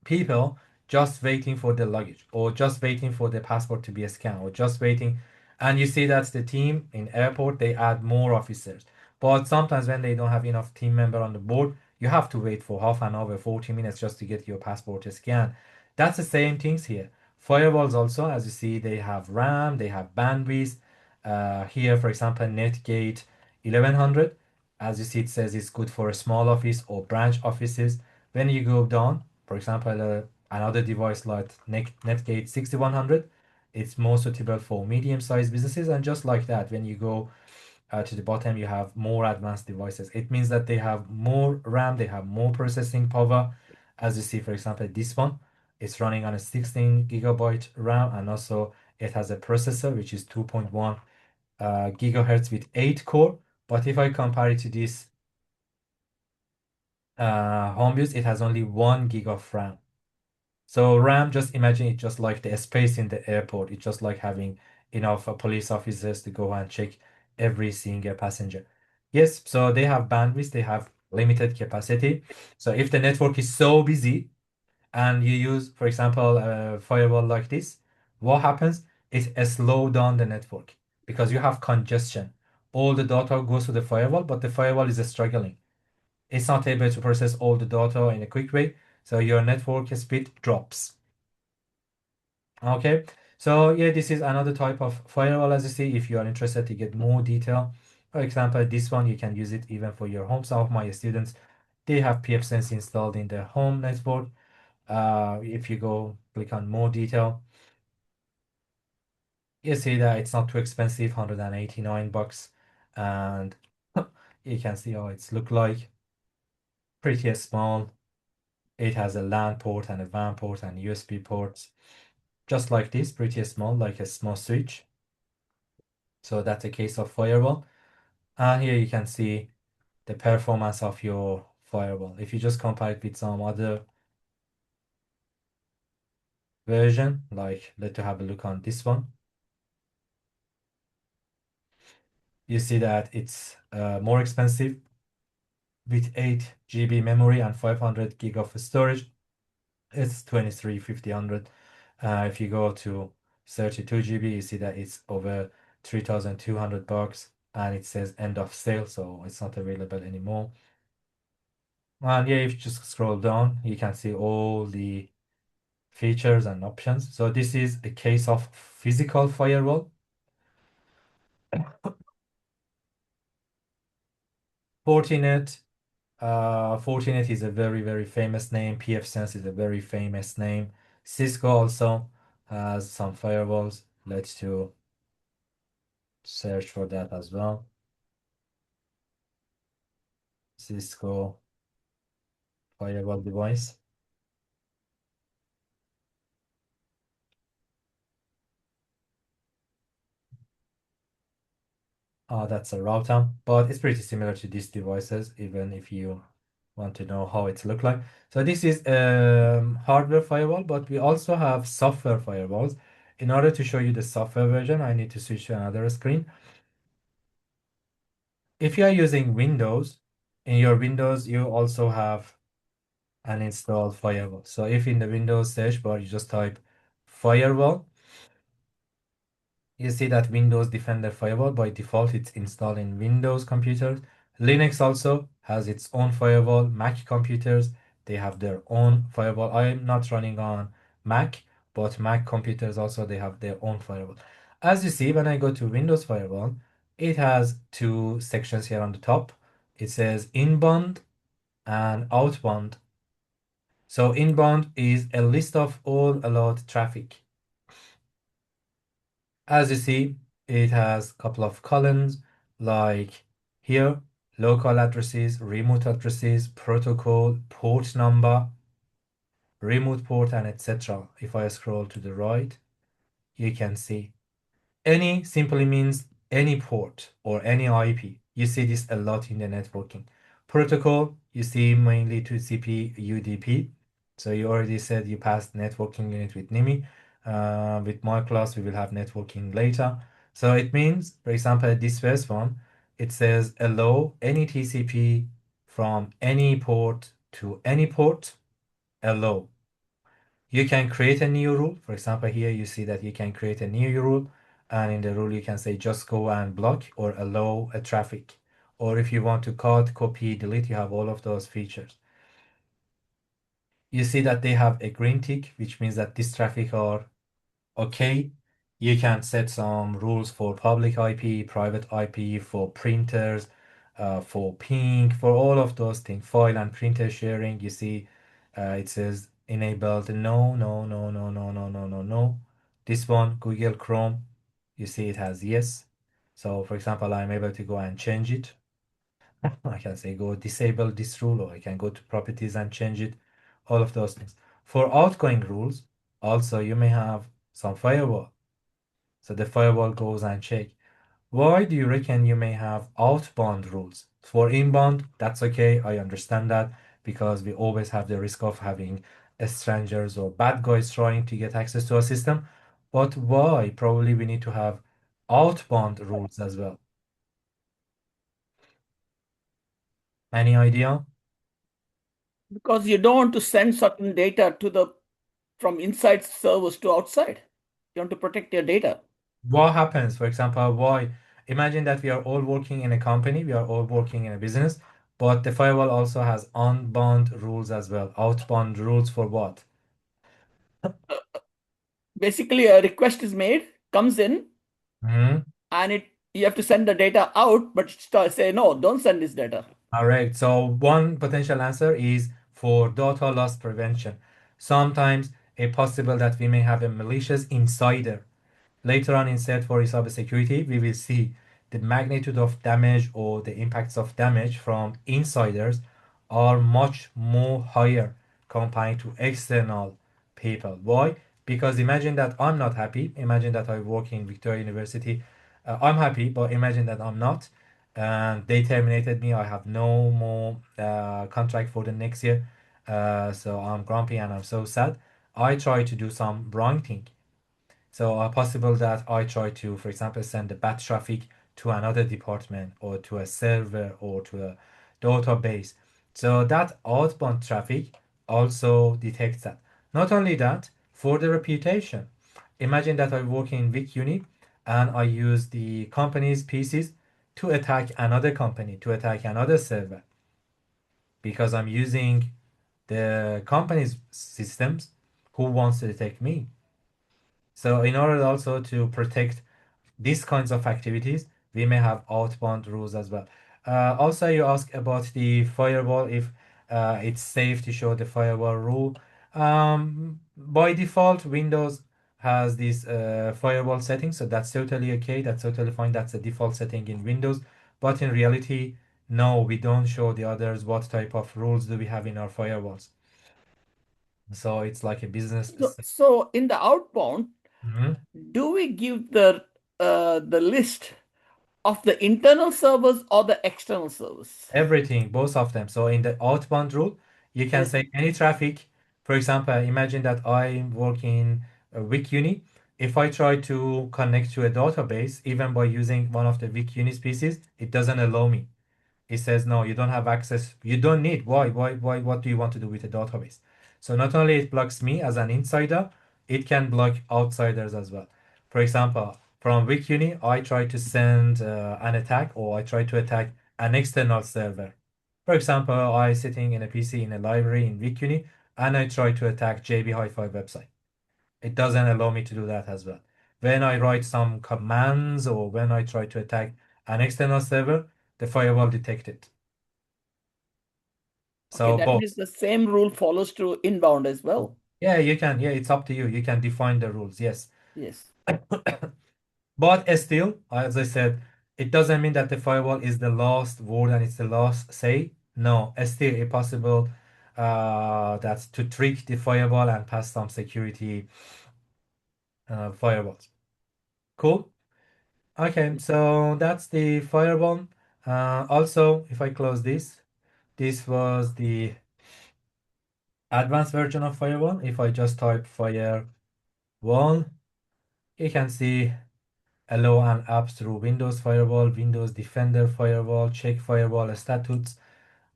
people just waiting for the luggage or just waiting for the passport to be scanned or just waiting, and you see that's the team in airport, they add more officers. But sometimes when they don't have enough team member on the board, you have to wait for half an hour, 40 minutes just to get your passport scanned. That's the same things here. Firewalls also, as you see, they have RAM, they have bandwidth. Here for example, Netgate 1100, as you see, it says it's good for a small office or branch offices. When you go down, for example, another device like Netgate 6100, it's more suitable for medium-sized businesses. And just like that, when you go to the bottom, you have more advanced devices. It means that they have more RAM, they have more processing power. As you see, for example, this one, it's running on a 16 gigabyte RAM, and also it has a processor which is 2.1 gigahertz with 8 core. But if I compare it to this HomeBus, it has only 1 gig of RAM. So RAM, just imagine it just like the space in the airport. It's just like having enough police officers to go and check every single passenger. Yes, so they have bandwidth, they have limited capacity. So if the network is so busy and you use, for example, a firewall like this, what happens? It slow down the network because you have congestion. All the data goes to the firewall, but the firewall is struggling. It's not able to process all the data in a quick way, so your network speed drops. Okay, so yeah, this is another type of firewall. As you see, if you are interested to get more detail, for example, this one you can use it even for your home. Some of my students, they have pfSense installed in their home network. If you go click on more detail, you see that it's not too expensive, 189 bucks, and you can see how it's look like. Pretty small. It has a LAN port and a WAN port and USB ports, just like this, pretty small, like a small switch. So that's a case of firewall. And here you can see the performance of your firewall. If you just compare it with some other version. Like, let's have a look on this one. You see that it's more expensive with 8 GB memory and 500 gig of storage. It's 23,500. If you go to 32 GB, you see that it's over 3,200 bucks and it says end of sale, so it's not available anymore. And yeah, if you just scroll down, you can see all the features and options. So this is a case of physical firewall. Fortinet, Fortinet is a very, very famous name. pfSense is a very famous name. Cisco also has some firewalls. Let's do search for that as well. Cisco firewall device. That's a router, but it's pretty similar to these devices, even if you want to know how it look like. So this is hardware firewall, but we also have software firewalls. In order to show you the software version, I need to switch to another screen. If you are using Windows, in your Windows, you also have an installed firewall. So if in the Windows search bar, you just type firewall, you see that Windows Defender Firewall by default it's installed in Windows computers. Linux also has its own firewall. Mac computers, they have their own firewall. I am not running on Mac, but Mac computers also they have their own firewall. As you see, when I go to Windows Firewall, it has two sections here on the top. It says inbound and outbound. So inbound is a list of all allowed traffic. As you see, it has a couple of columns like here, local addresses, remote addresses, protocol, port number, remote port, and etc. If I scroll to the right, you can see any simply means any port or any IP. You see this a lot in the networking. Protocol, you see mainly TCP, UDP. So you already said you passed networking unit with NIMI. With my class, we will have networking later. So it means, for example, this first one, it says allow any TCP from any port to any port, allow. You can create a new rule. For example, here you see that you can create a new rule, and in the rule you can say just go and block or allow a traffic. Or if you want to cut, copy, delete, you have all of those features. You see that they have a green tick, which means that this traffic are okay. You can set some rules for public IP, private IP, for printers, for ping, for all of those things, file and printer sharing. You see, it says enabled. No, no, no, no, no, no, no, no, no. This one, Google Chrome, you see it has yes. So for example, I'm able to go and change it. I can say go disable this rule, or I can go to properties and change it, all of those things. For outgoing rules, also you may have some firewall. So the firewall goes and check. Why do you reckon you may have outbound rules? For inbound, that's okay. I understand that because we always have the risk of having strangers or bad guys trying to get access to our system. But why? Probably we need to have outbound rules as well. Any idea? Because you don't want to send certain data to the from inside servers to outside. You want to protect your data. What happens, for example, why? Imagine that we are all working in a company, we are all working in a business, but the firewall also has unbound rules as well. Outbound rules for what? Basically, a request is made, comes in, Hmm. and it you have to send the data out, but say no, don't send this data. Correct. So one potential answer is for data loss prevention. Sometimes it's possible that we may have a malicious insider. Later on in set for cybersecurity, we will see the magnitude of damage or the impacts of damage from insiders are much more higher compared to external people. Why? Because imagine that I'm not happy. Imagine that I work in Victoria University. I'm happy, but imagine that I'm not. And they terminated me. I have no more contract for the next year. So I'm grumpy and I'm so sad. I try to do some wrong thing. So possible that I try to, for example, send the bad traffic to another department or to a server or to a database. So that outbound traffic also detects that. Not only that, for the reputation, imagine that I work in Vic Unit and I use the company's PCs to attack another company, to attack another server because I'm using the company's systems who wants to detect me. So in order also to protect these kinds of activities, we may have outbound rules as well. Also, you ask about the firewall, if it's safe to show the firewall rule. By default, Windows has this firewall setting, so that's totally okay. That's totally fine. That's the default setting in Windows. But in reality, no, we don't show the others what type of rules do we have in our firewalls. So it's like a business So, specific. so in the outbound, do we give the list of the internal servers or the external servers? Everything, both of them. So in the outbound rule, you can Yes. say any traffic. For example, imagine that I work in WikUni. If I try to connect to a database, even by using one of the WikUni species, it doesn't allow me. It says, no, you don't have access. You don't need. Why? Why? What do you want to do with a database? So not only it blocks me as an insider, it can block outsiders as well. For example, from WikUni, I try to send an attack or I try to attack an external server. For example, I sitting in a PC in a library in WikUni and I try to attack JB Hi-Fi website. It doesn't allow me to do that as well. When I write some commands or when I try to attack an external server, the firewall detect it. Okay, So that means both. the same rule follows to inbound as well. Yeah, you can. Yeah, it's up to you. You can define the rules. Yes. Yes. But still, as I said, it doesn't mean that the firewall is the last word and it's the last say. No, still it's possible that to trick the firewall and pass some security firewalls. Cool. Okay, so that's the firewall. Also, if I close this, this was the advanced version of firewall. If I just type firewall, you can see allow an apps through Windows Firewall, Windows Defender Firewall, check firewall status.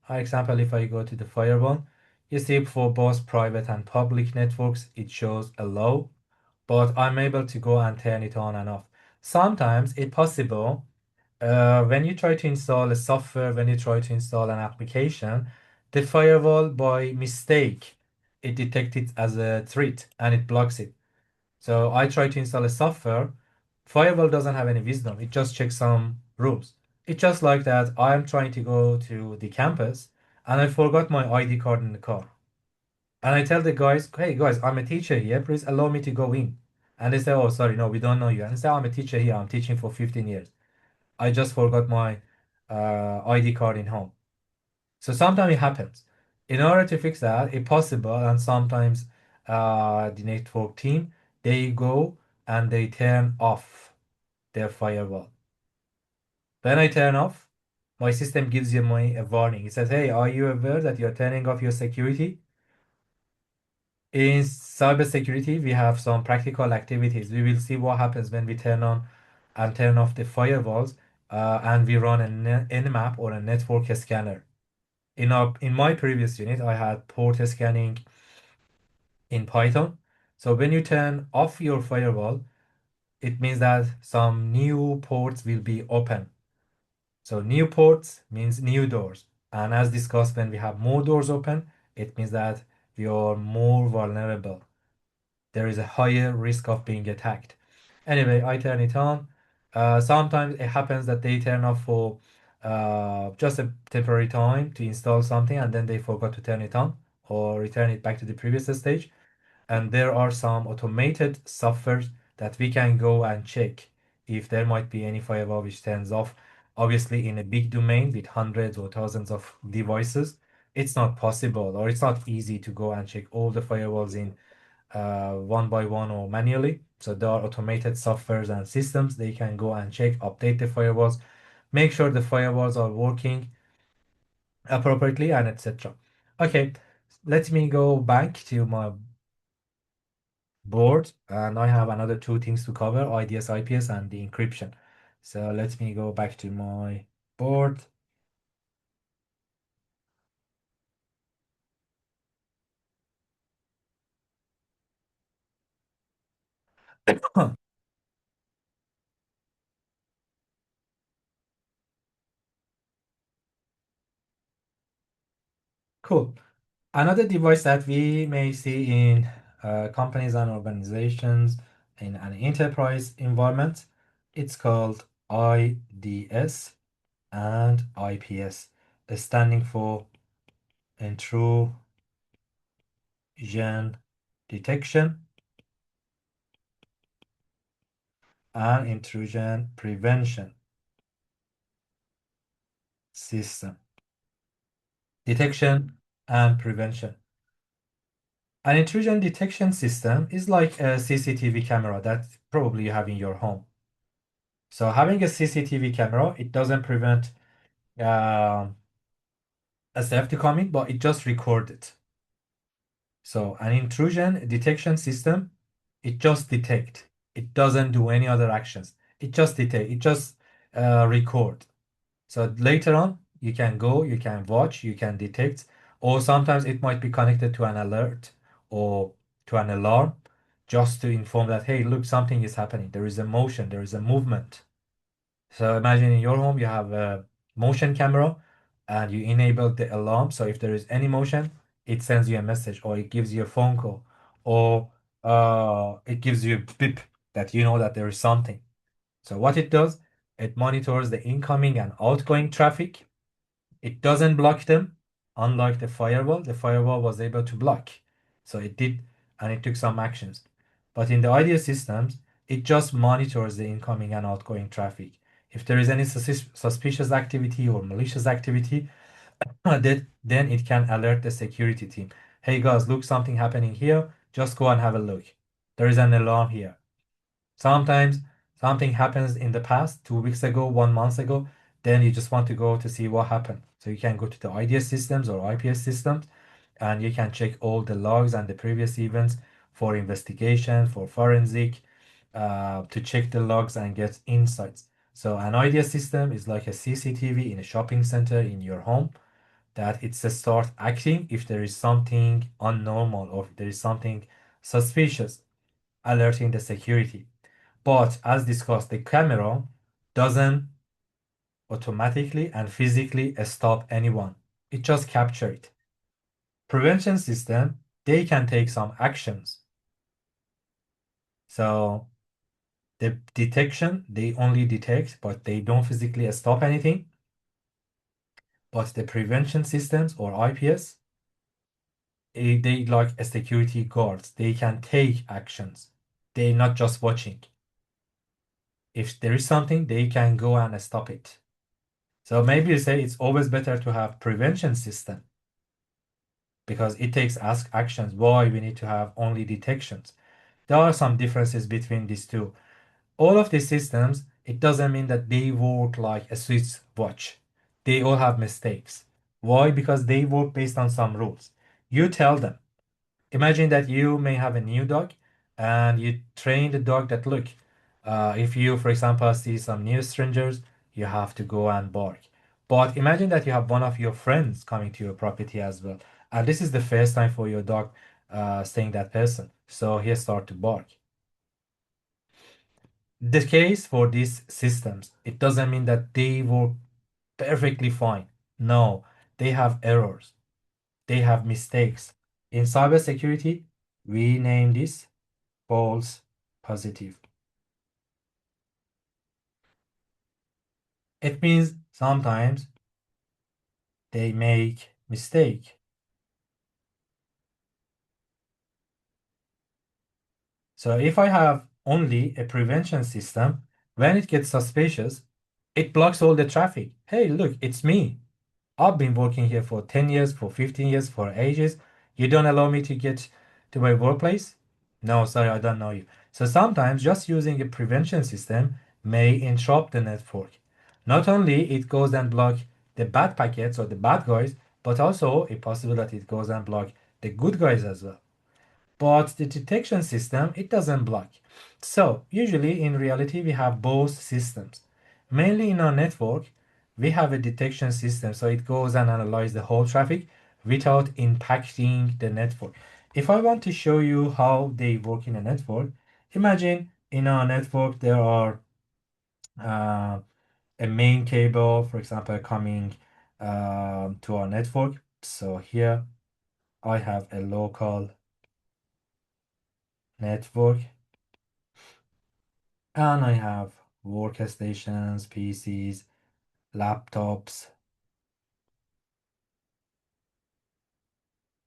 For example, if I go to the firewall, you see for both private and public networks, it shows allow, but I'm able to go and turn it on and off. Sometimes it's possible when you try to install a software, when you try to install an application, the firewall by mistake, it detects it as a threat and it blocks it. So I try to install a software. Firewall doesn't have any wisdom. It just checks some rules. It's just like that. I'm trying to go to the campus and I forgot my ID card in the car. And I tell the guys, hey guys, I'm a teacher here. Please allow me to go in. And they say, oh, sorry, no, we don't know you. And I say, I'm a teacher here. I'm teaching for 15 years. I just forgot my ID card in home. So sometimes it happens. In order to fix that, it's possible, and sometimes the network team they go and they turn off their firewall. When I turn off, my system gives you a warning. It says, "Hey, are you aware that you're turning off your security?" In cybersecurity, we have some practical activities. We will see what happens when we turn on and turn off the firewalls, and we run an Nmap or a network scanner. In my previous unit, I had port scanning in Python. So when you turn off your firewall, it means that some new ports will be open. So new ports means new doors. And as discussed, when we have more doors open, it means that we are more vulnerable. There is a higher risk of being attacked. Anyway, I turn it on. Sometimes it happens that they turn off for just a temporary time to install something and then they forgot to turn it on or return it back to the previous stage. And there are some automated softwares that we can go and check if there might be any firewall which turns off. Obviously, in a big domain with hundreds or thousands of devices, it's not possible or it's not easy to go and check all the firewalls in one by one or manually. So there are automated softwares and systems they can go and check, update the firewalls, make sure the firewalls are working appropriately, and etc. Okay, let me go back to my board, and I have another two things to cover, IDS, IPS, and the encryption. So let me go back to my board. Cool. Another device that we may see in companies and organizations in an enterprise environment, it's called IDS and IPS, standing for intrusion detection and intrusion prevention system. Detection and prevention. An intrusion detection system is like a CCTV camera that probably you have in your home. So having a CCTV camera, it doesn't prevent um, a theft coming, but it just records it. So an intrusion detection system, it just detect. It doesn't do any other actions. It just detect. It just record. So later on, you can go, you can watch, you can detect, or sometimes it might be connected to an alert or to an alarm just to inform that, hey, look, something is happening. There is a motion, there is a movement. So imagine in your home, you have a motion camera and you enable the alarm. So if there is any motion, it sends you a message or it gives you a phone call or it gives you a beep that you know that there is something. So what it does, it monitors the incoming and outgoing traffic. It doesn't block them, unlike the firewall. The firewall was able to block. So it did, and it took some actions. But in the IDS systems, it just monitors the incoming and outgoing traffic. If there is any suspicious activity or malicious activity, then it can alert the security team. Hey guys, look, something happening here. Just go and have a look. There is an alarm here. Sometimes something happens in the past, 2 weeks ago, 1 month ago, then you just want to go to see what happened. So you can go to the IDS systems or IPS systems and you can check all the logs and the previous events for investigation, for forensic, to check the logs and get insights. So an IDS system is like a CCTV in a shopping center in your home that it's a start acting if there is something unnormal or if there is something suspicious, alerting the security. But as discussed, the camera doesn't automatically and physically stop anyone. It just captures it. Prevention system, they can take some actions. So the detection, they only detect, but they don't physically stop anything. But the prevention systems or IPS, they like a security guards. They can take actions. They're not just watching. If there is something, they can go and stop it. So maybe you say it's always better to have prevention system because it takes ask actions. Why we need to have only detections? There are some differences between these two. All of these systems, it doesn't mean that they work like a Swiss watch. They all have mistakes. Why? Because they work based on some rules. You tell them. Imagine that you may have a new dog and you train the dog that, look, if you, for example, see some new strangers, you have to go and bark. But imagine that you have one of your friends coming to your property as well. And this is the first time for your dog seeing that person. So he start to bark. The case for these systems, it doesn't mean that they work perfectly fine. No, they have errors. They have mistakes. In cybersecurity, we name this false positive. It means sometimes they make mistake. So if I have only a prevention system, when it gets suspicious, it blocks all the traffic. Hey, look, it's me. I've been working here for 10 years, for 15 years, for ages. You don't allow me to get to my workplace? No, sorry, I don't know you. So sometimes just using a prevention system may interrupt the network. Not only it goes and block the bad packets or the bad guys, but also it's possible that it goes and block the good guys as well. but the detection system, it doesn't block. So usually in reality, we have both systems. Mainly in our network, we have a detection system, so it goes and analyzes the whole traffic without impacting the network. If I want to show you how they work in a network, imagine in our network there are uh, a main cable, for example, coming to our network. So here I have a local network and I have workstations, PCs, laptops,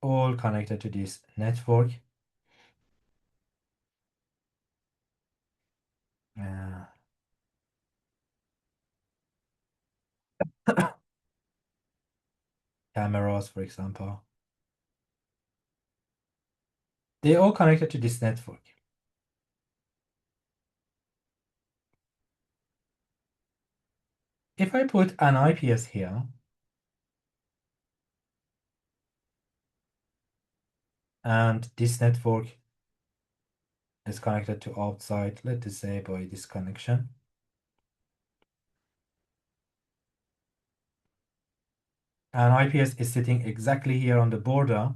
all connected to this network. Uh, cameras, for example. They all connected to this network. If I put an IPS here, and this network is connected to outside, let's say by this connection, and IPS is sitting exactly here on the border.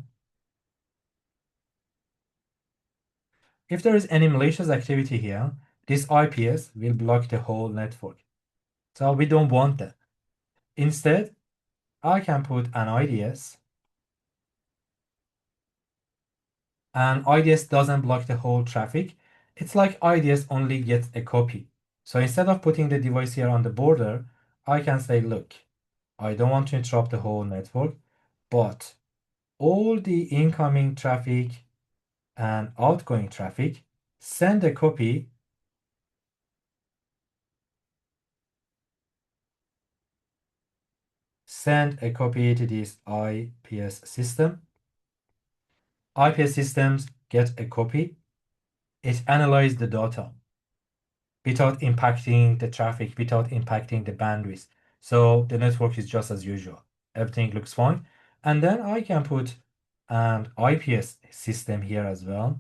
If there is any malicious activity here, this IPS will block the whole network. So we don't want that. Instead, I can put an IDS, and IDS doesn't block the whole traffic. It's like IDS only gets a copy. So instead of putting the device here on the border, I can say, look, I don't want to interrupt the whole network, but all the incoming traffic and outgoing traffic, send a copy to this IPS system. IPS systems get a copy. It analyzes the data without impacting the traffic, without impacting the bandwidth. So the network is just as usual. Everything looks fine. And then I can put an IPS system here as well.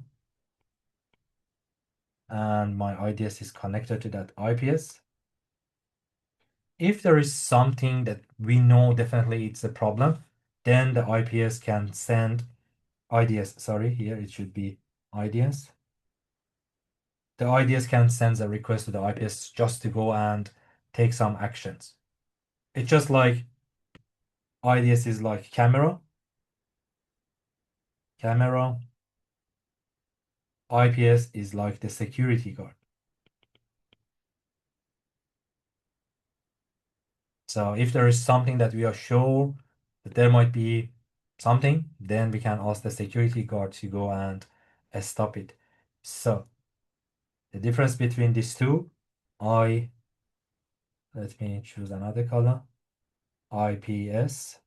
And my IDS is connected to that IPS. If there is something that we know definitely it's a problem, then the IPS can send IDS, sorry, here it should be IDS. The IDS can send a request to the IPS just to go and take some actions. It's just like IDS is like camera, IPS is like the security guard. So if there is something that we are sure that there might be something, then we can ask the security guard to go and stop it. So the difference between these two, let me choose another color, IPS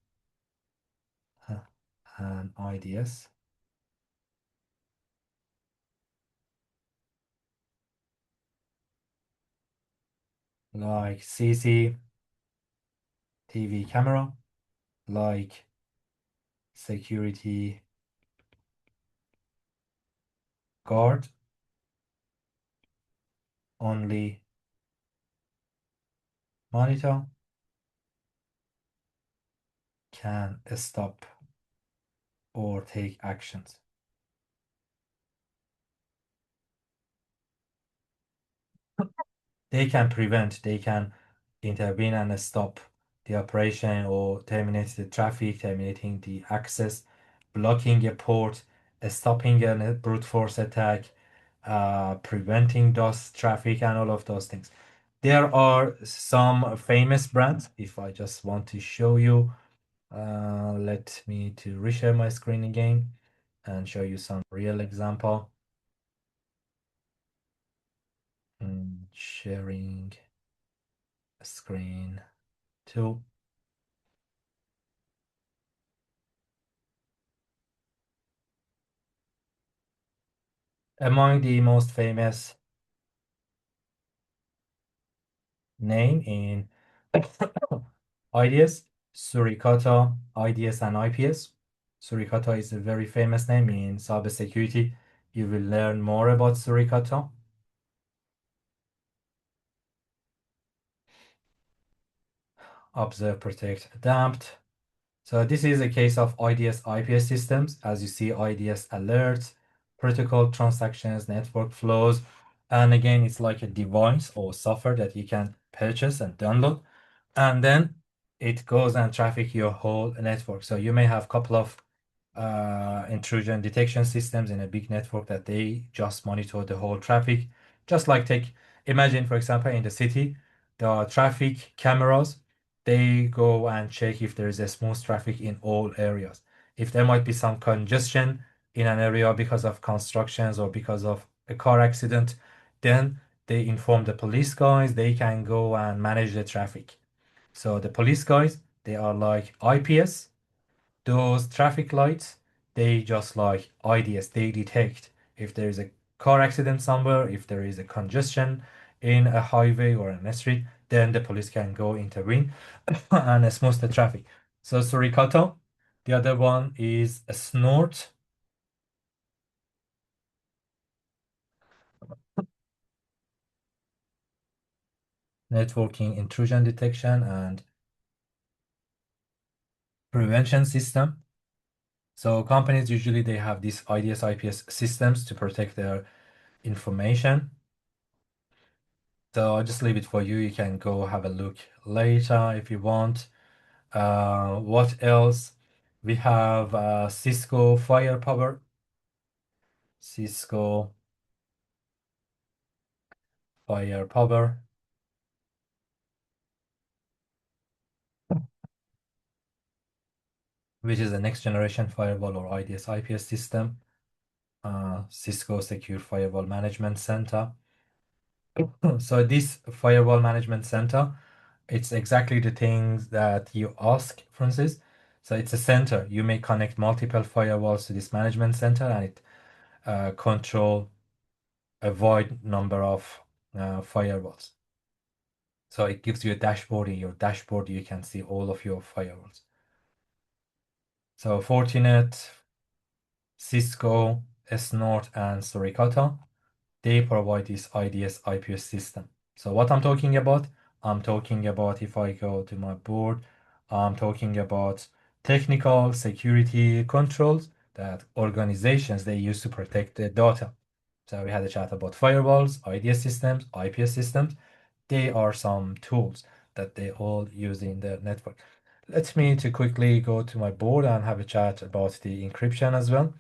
and IDS. Like CCTV camera, like security guard, only monitor can stop or take actions. They can prevent, they can intervene and stop the operation or terminate the traffic, terminating the access, blocking a port, stopping a brute force attack, preventing DOS traffic, and all of those things. There are some famous brands. If I just want to show you, let me to reshare my screen again and show you some real example. Sharing screen 2. Among the most famous name in IDS, Suricata, IDS, and IPS. Suricata is a very famous name in cybersecurity. You will learn more about Suricata. Observe, protect, adapt. So this is a case of IDS IPS systems. As you see, IDS alerts, protocol transactions, network flows. And again, it's like a device or software that you can purchase and download. And then it goes and traffic your whole network. So you may have a couple of intrusion detection systems in a big network that they just monitor the whole traffic. Just like imagine, for example, in the city, the traffic cameras, they go and check if there is a smooth traffic in all areas. If there might be some congestion in an area because of constructions or because of a car accident, then they inform the police guys, they can go and manage the traffic. So the police guys, they are like IPS. Those traffic lights, they just like IDS, they detect if there is a car accident somewhere, if there is a congestion in a highway or in a street, then the police can go intervene and smooth the traffic. So Suricata, the other one is a snort. Networking intrusion detection and prevention system. So companies usually they have these IDS IPS systems to protect their information. So I'll just leave it for you. You can go have a look later if you want. What else? We have Cisco Firepower. Cisco Firepower, which is the next generation firewall or IDS IPS system. Cisco Secure Firewall Management Center. So this Firewall Management Center, it's exactly the things that you ask, Francis. So it's a center. You may connect multiple firewalls to this management center and it control a wide number of firewalls. So it gives you a dashboard. In your dashboard, you can see all of your firewalls. So Fortinet, Cisco, Snort, and Suricata, they provide this IDS IPS system. So what I'm talking about if I go to my board, I'm talking about technical security controls that organizations they use to protect their data. So we had a chat about firewalls, IDS systems, IPS systems. They are some tools that they all use in their network. Let me to quickly go to my board and have a chat about the encryption as well.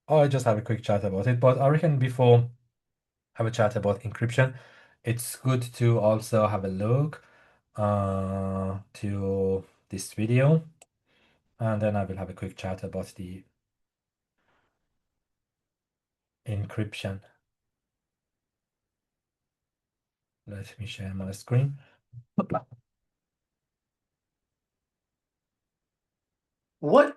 I just have a quick chat about it, but I reckon before have a chat about encryption, it's good to also have a look to this video, and then I will have a quick chat about the encryption. Let me share my screen. What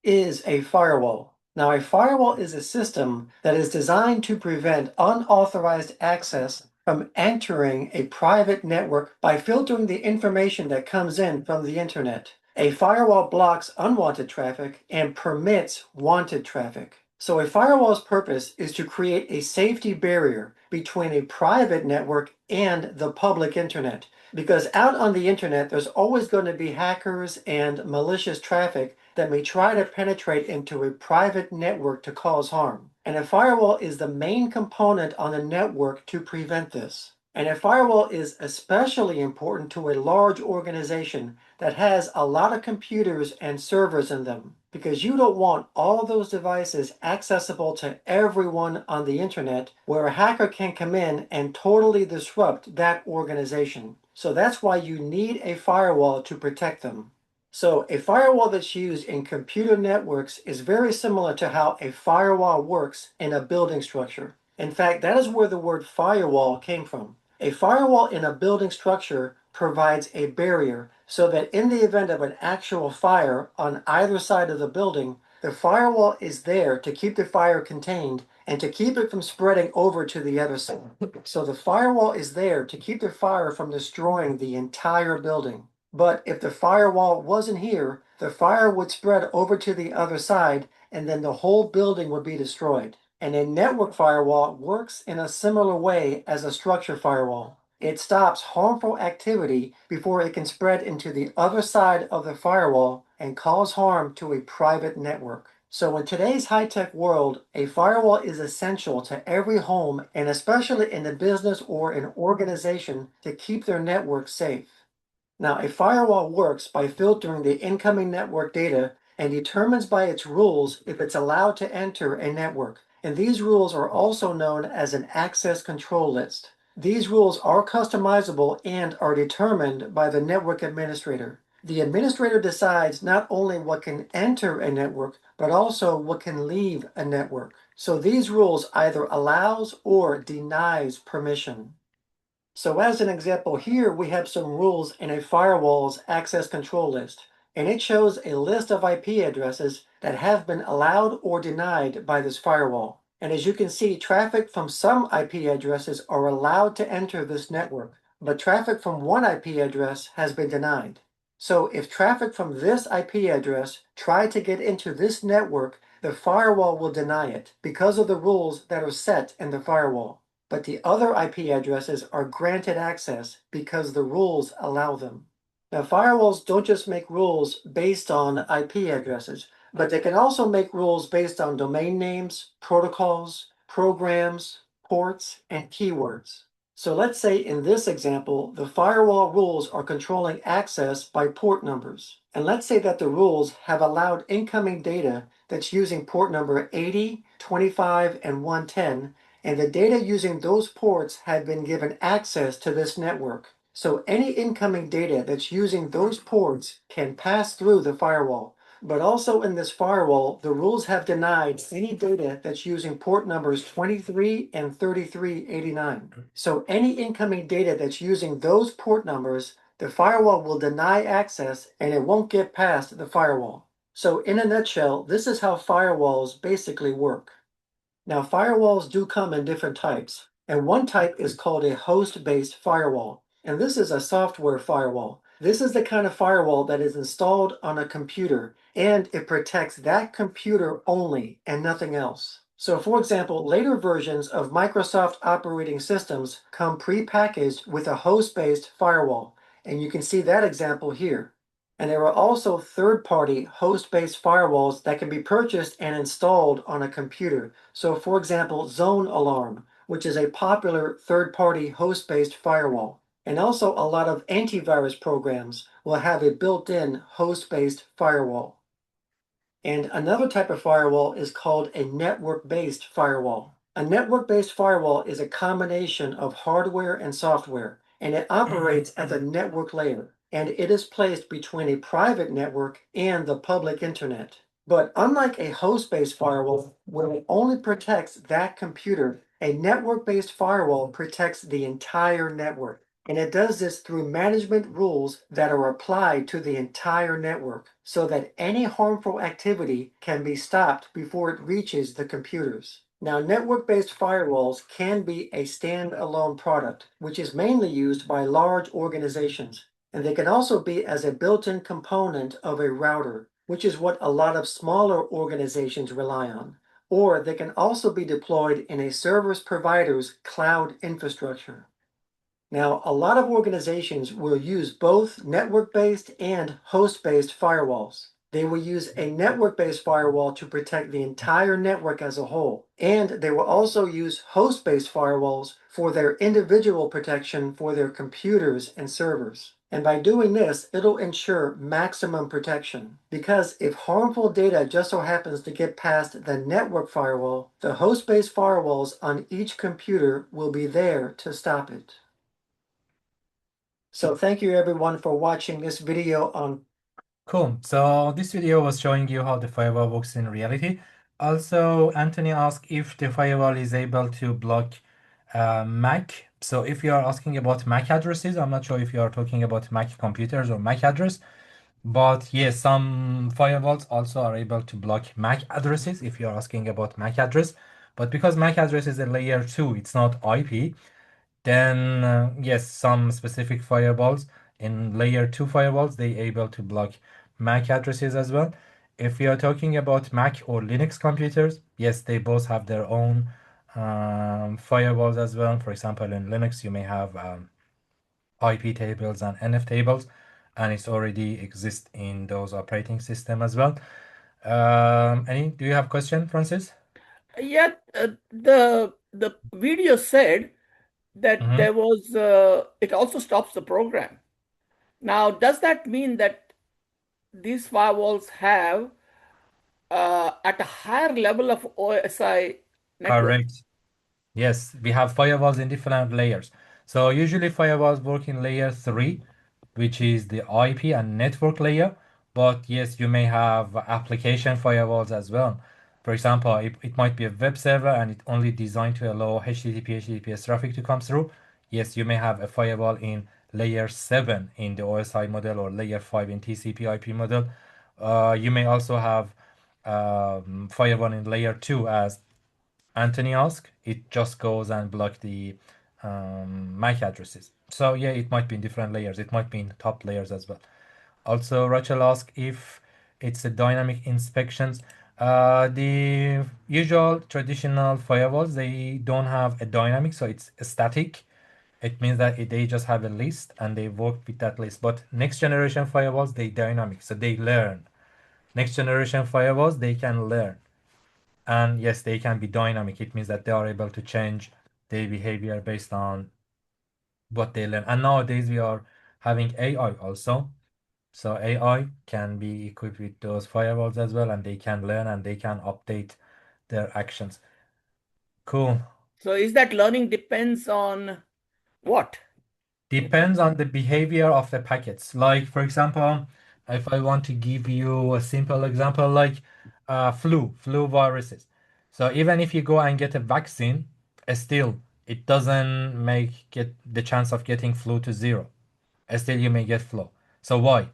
is a firewall? Now, a firewall is a system that is designed to prevent unauthorized access from entering a private network by filtering the information that comes in from the internet. A firewall blocks unwanted traffic and permits wanted traffic. So a firewall's purpose is to create a safety barrier between a private network and the public internet. Because out on the internet, there's always going to be hackers and malicious traffic that may try to penetrate into a private network to cause harm. And a firewall is the main component on a network to prevent this. And a firewall is especially important to a large organization that has a lot of computers and servers in them, because you don't want all those devices accessible to everyone on the internet where a hacker can come in and totally disrupt that organization. So that's why you need a firewall to protect them. So a firewall that's used in computer networks is very similar to how a firewall works in a building structure. In fact, that is where the word firewall came from. A firewall in a building structure provides a barrier so that in the event of an actual fire on either side of the building, the firewall is there to keep the fire contained and to keep it from spreading over to the other side. So the firewall is there to keep the fire from destroying the entire building. But if the firewall wasn't here, the fire would spread over to the other side, and then the whole building would be destroyed. And a network firewall works in a similar way as a structure firewall. It stops harmful activity before it can spread into the other side of the firewall and cause harm to a private network. So in today's high-tech world, a firewall is essential to every home and especially in the business or an organization to keep their network safe. Now, a firewall works by filtering the incoming network data and determines by its rules if it's allowed to enter a network. And these rules are also known as an access control list. These rules are customizable and are determined by the network administrator. The administrator decides not only what can enter a network, but also what can leave a network. So these rules either allows or denies permission. So as an example here, we have some rules in a firewall's access control list, and it shows a list of IP addresses that have been allowed or denied by this firewall. And as you can see, traffic from some IP addresses are allowed to enter this network, but traffic from one IP address has been denied. So if traffic from this IP address tried to get into this network, the firewall will deny it because of the rules that are set in the firewall. But the other IP addresses are granted access because the rules allow them. Now, firewalls don't just make rules based on IP addresses, but they can also make rules based on domain names, protocols, programs, ports, and keywords. So let's say in this example, the firewall rules are controlling access by port numbers. And let's say that the rules have allowed incoming data that's using port number 80, 25, and 110, and the data using those ports had been given access to this network. So any incoming data that's using those ports can pass through the firewall. But also in this firewall, the rules have denied any data that's using port numbers 23 and 3389. So any incoming data that's using those port numbers, the firewall will deny access and it won't get past the firewall. So in a nutshell, this is how firewalls basically work. Now, firewalls do come in different types, and one type is called a host-based firewall, and this is a software firewall. This is the kind of firewall that is installed on a computer, and it protects that computer only and nothing else. So, for example, later versions of Microsoft operating systems come pre-packaged with a host-based firewall, and you can see that example here. And there are also third-party host-based firewalls that can be purchased and installed on a computer. So for example, Zone Alarm, which is a popular third-party host-based firewall. And also a lot of antivirus programs will have a built-in host-based firewall. And another type of firewall is called a network-based firewall. A network-based firewall is a combination of hardware and software, and it operates at the network layer, and it is placed between a private network and the public internet. But unlike a host-based firewall, where it only protects that computer, a network-based firewall protects the entire network. And it does this through management rules that are applied to the entire network so that any harmful activity can be stopped before it reaches the computers. Now, network-based firewalls can be a standalone product, which is mainly used by large organizations. And they can also be as a built-in component of a router, which is what a lot of smaller organizations rely on. Or they can also be deployed in a service provider's cloud infrastructure. Now, a lot of organizations will use both network-based and host-based firewalls. They will use a network-based firewall to protect the entire network as a whole, and they will also use host-based firewalls for their individual protection for their computers and servers. And by doing this, it'll ensure maximum protection. Because if harmful data just so happens to get past the network firewall, the host-based firewalls on each computer will be there to stop it. So thank you everyone for watching this video on. Cool. So this video was showing you how the firewall works in reality. Also, Anthony asked if the firewall is able to block Mac. So if you are asking about Mac addresses, I'm not sure if you are talking about Mac computers or Mac address, but yes, some firewalls also are able to block Mac addresses if you are asking about Mac address. But because MAC address is a layer 2, it's not IP, then yes, some specific firewalls in layer 2 firewalls, they able to block MAC addresses as well. If we are talking about Mac or Linux computers, yes, they both have their own firewalls as well. For example, in Linux, you may have IP tables and NF tables, and it's already exist in those operating system as well. Do you have question, Francis? Yet the video said that Mm-hmm. there was it also stops the program. Now, does that mean that these firewalls have at a higher level of OSI network? Correct. Yes, we have firewalls in different layers. So usually firewalls work in layer 3, which is the IP and network layer. But yes, you may have application firewalls as well. For example, it might be a web server and it only designed to allow HTTP, HTTPS traffic to come through. Yes, you may have a firewall in layer 7 in the OSI model or layer 5 in TCP IP model. You may also have firewall in layer 2 as Anthony asked, it just goes and block the MAC addresses. So yeah, it might be in different layers. It might be in top layers as well. Also, Rachel asked if it's a dynamic inspections. The usual traditional firewalls, they don't have a dynamic, so it's static. It means that they just have a list and they work with that list. But next generation firewalls, they dynamic, so they learn. Next generation firewalls, they can learn. And yes, they can be dynamic. It means that they are able to change their behavior based on what they learn. And nowadays we are having AI also. So AI can be equipped with those firewalls as well, and they can learn and they can update their actions. Cool. So is that learning depends on what? Depends on the behavior of the packets. Like, for example, if I want to give you a simple example, like flu viruses. So even if you go and get a vaccine, still it doesn't make get the chance of getting flu to zero. Still you may get flu. So why?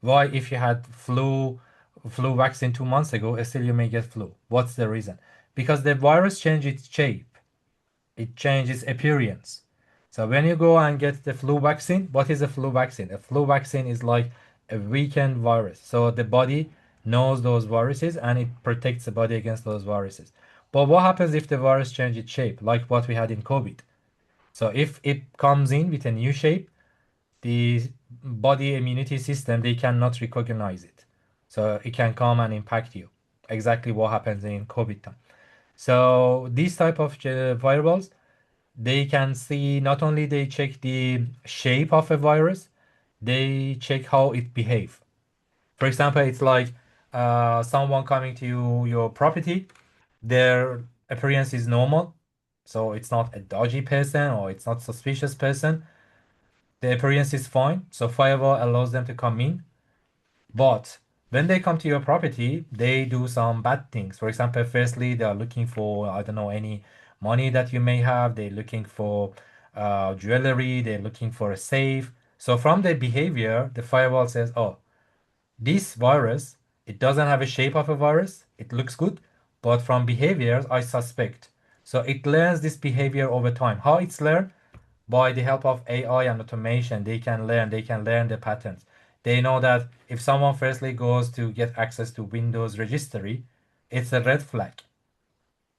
Why if you had flu vaccine 2 months ago, still you may get flu? What's the reason? Because the virus changed its shape. It changes appearance. So when you go and get the flu vaccine, what is a flu vaccine? A flu vaccine is like a weakened virus. So the body knows those viruses and it protects the body against those viruses. But what happens if the virus changes its shape, like what we had in COVID? So if it comes in with a new shape, the body immunity system, they cannot recognize it. So it can come and impact you. Exactly what happens in COVID time. So these type of variables, they can see not only they check the shape of a virus, they check how it behave. For example, it's like someone coming to your property, their appearance is normal, so it's not a dodgy person or it's not suspicious person. The appearance is fine, so firewall allows them to come in. But when they come to your property, they do some bad things. For example, firstly, they are looking for, I don't know, any money that you may have. They're looking for jewelry. They're looking for a safe. So from their behavior, the firewall says, oh, this virus, it doesn't have a shape of a virus. It looks good, but from behaviors, I suspect. So it learns this behavior over time. How it's learned? By the help of AI and automation, they can learn the patterns. They know that if someone firstly goes to get access to Windows registry, it's a red flag.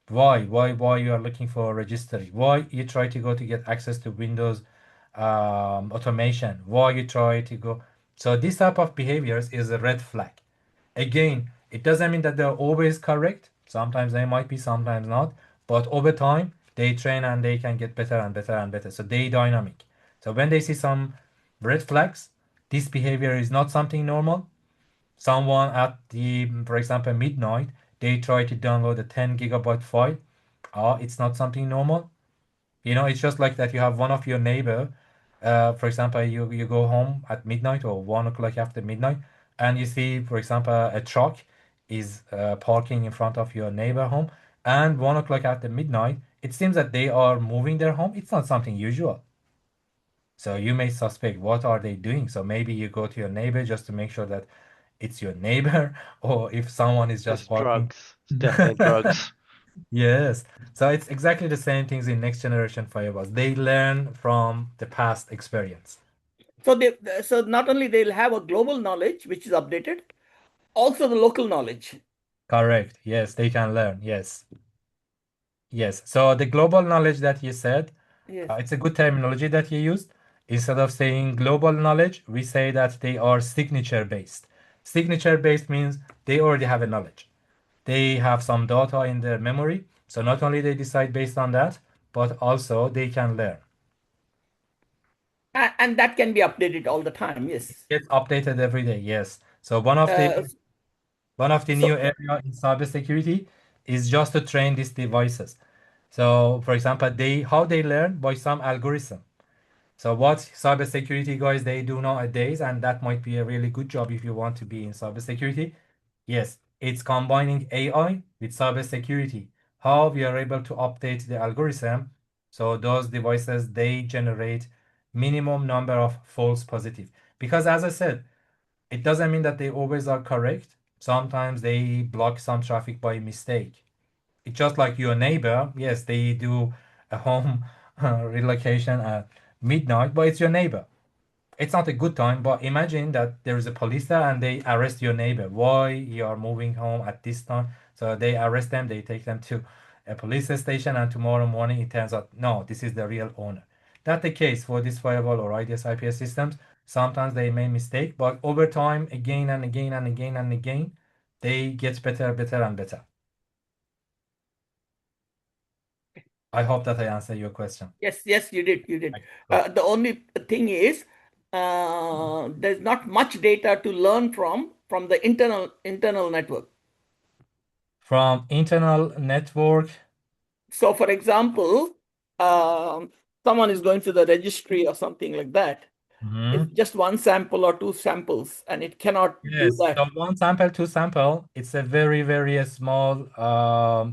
Why you are looking for a registry? Why you try to go to get access to Windows automation? Why you try to go? So this type of behaviors is a red flag. Again, it doesn't mean that they're always correct. Sometimes they might be, sometimes not. But over time, they train and they can get better and better and better. So they dynamic. So when they see some red flags, this behavior is not something normal. Someone at the, for example, midnight, they try to download a 10 gigabyte file. It's not something normal. It's just like that you have one of your neighbor, for example, you go home at midnight or 1 o'clock after midnight, and you see, for example, a truck is parking in front of your neighbor home, and 1 o'clock after midnight, it seems that they are moving their home. It's not something usual. So you may suspect what are they doing. So maybe you go to your neighbor just to make sure that it's your neighbor, or if someone is just It's parking. drugs. It's definitely drugs. Yes. So it's exactly the same things in next generation firewalls. They learn from the past experience. So so not only they'll have a global knowledge which is updated, also the local knowledge. Correct. Yes, they can learn. Yes. Yes. So the global knowledge that you said, Yes. it's a good terminology that you used. Instead of saying global knowledge, we say that they are signature based. Signature based means they already have a knowledge. They have some data in their memory. So not only they decide based on that, but also they can learn. And that can be updated all the time. Yes. Gets updated every day. Yes. So one of the new So area in cybersecurity is just to train these devices. So for example, how they learn by some algorithm. So what cybersecurity guys they do nowadays, and that might be a really good job if you want to be in cybersecurity. Yes, it's combining AI with cybersecurity. How we are able to update the algorithm so those devices they generate minimum number of false positive. Because as I said, it doesn't mean that they always are correct. Sometimes they block some traffic by mistake. It's just like your neighbor. Yes, they do a home relocation at midnight, but it's your neighbor. It's not a good time, but imagine that there is a police there and they arrest your neighbor. Why you are moving home at this time? So they arrest them, they take them to a police station, and tomorrow morning it turns out, no, this is the real owner. That's the case for this firewall or IDS IPS systems. Sometimes they make mistake, but over time, again and again and again and again, they get better, better and better. I hope that I answered your question. yes, yes, you did. You did. Okay, cool. The only thing is, there's not much data to learn from the internal network. From internal network. So, for example, um, someone is going to the registry or something like that. It's Mhm. just one sample or two samples, and it cannot do Yes, so that. one sample, two sample, it's a very, very small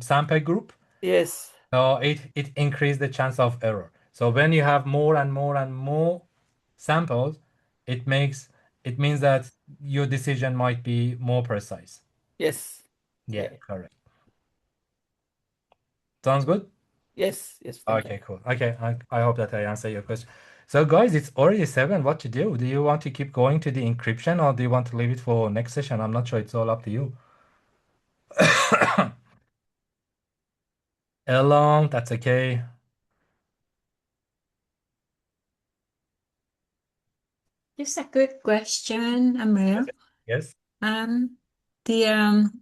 sample group. Yes, So it increases the chance of error. So when you have more and more and more samples, it makes it means that your decision might be more precise. yes, Yeah, yeah, correct. Sounds good? yes, yes. Okay, Fantastic. cool. Okay, I hope that I answer your question. So guys, it's already 7. What to do? Do you want to keep going to the encryption or do you want to leave it for next session? I'm not sure. It's all up to you. Along, that's okay. Just a quick question, Amir. Okay. Yes. Um, the um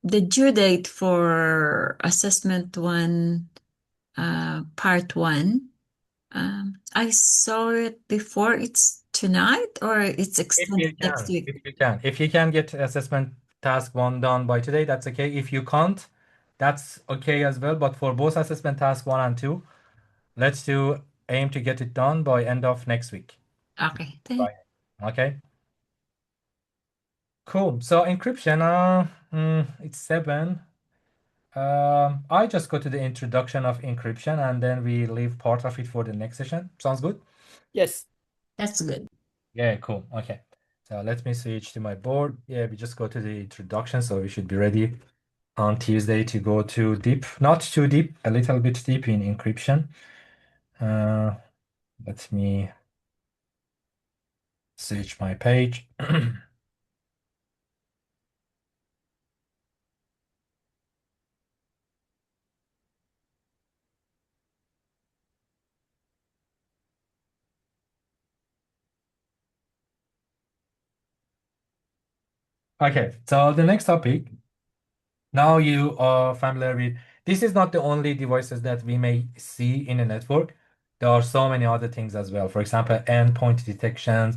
the due date for assessment one, part one. I saw it before. It's tonight or it's If extended you next can, week? if you can get assessment task 1 done by today, that's okay. If you can't, that's okay as well. But for both assessment task 1 and 2, let's do aim to get it done by end of next week. Okay, Right. Okay. Cool. So encryption, it's 7. I just go to the introduction of encryption and then we leave part of it for the next session. Sounds good? Yes, that's good. Yeah, cool. Okay. So let me switch to my board. Yeah, we just go to the introduction, so we should be ready on Tuesday to go too deep, not too deep, a little bit deep in encryption. Uh, Let me switch my page. Okay, so the next topic, now you are familiar with, this is not the only devices that we may see in a network. There are so many other things as well. For example, endpoint detections,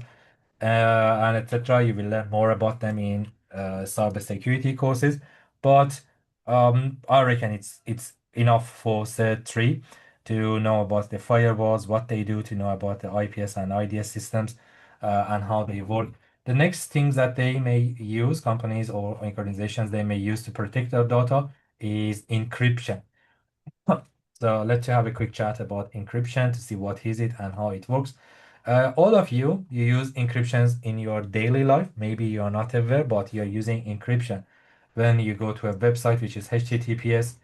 and etc. You will learn more about them in cybersecurity courses. But I reckon it's enough for set 3 to know about the firewalls, what they do, to know about the IPS and IDS systems, and how they work. The next things that they may use, companies or organizations, they may use to protect their data is encryption. So let's have a quick chat about encryption to see what is it and how it works. All of you use encryptions in your daily life. Maybe you're not aware, but you're using encryption. When you go to a website which is HTTPS,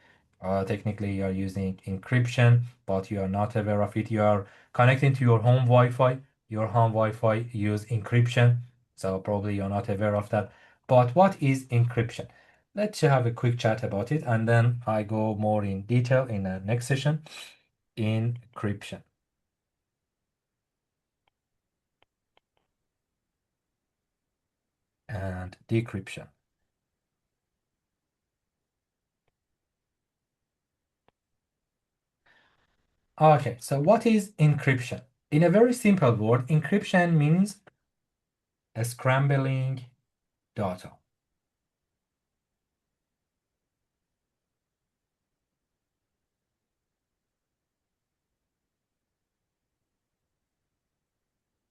Technically, you are using encryption, but you are not aware of it. You are connecting to your home Wi-Fi. Your home Wi-Fi use encryption, so probably you're not aware of that. But what is encryption? Let's have a quick chat about it, and then I go more in detail in the next session. Encryption and decryption. Okay, so what is encryption? In a very simple word, encryption means scrambling data.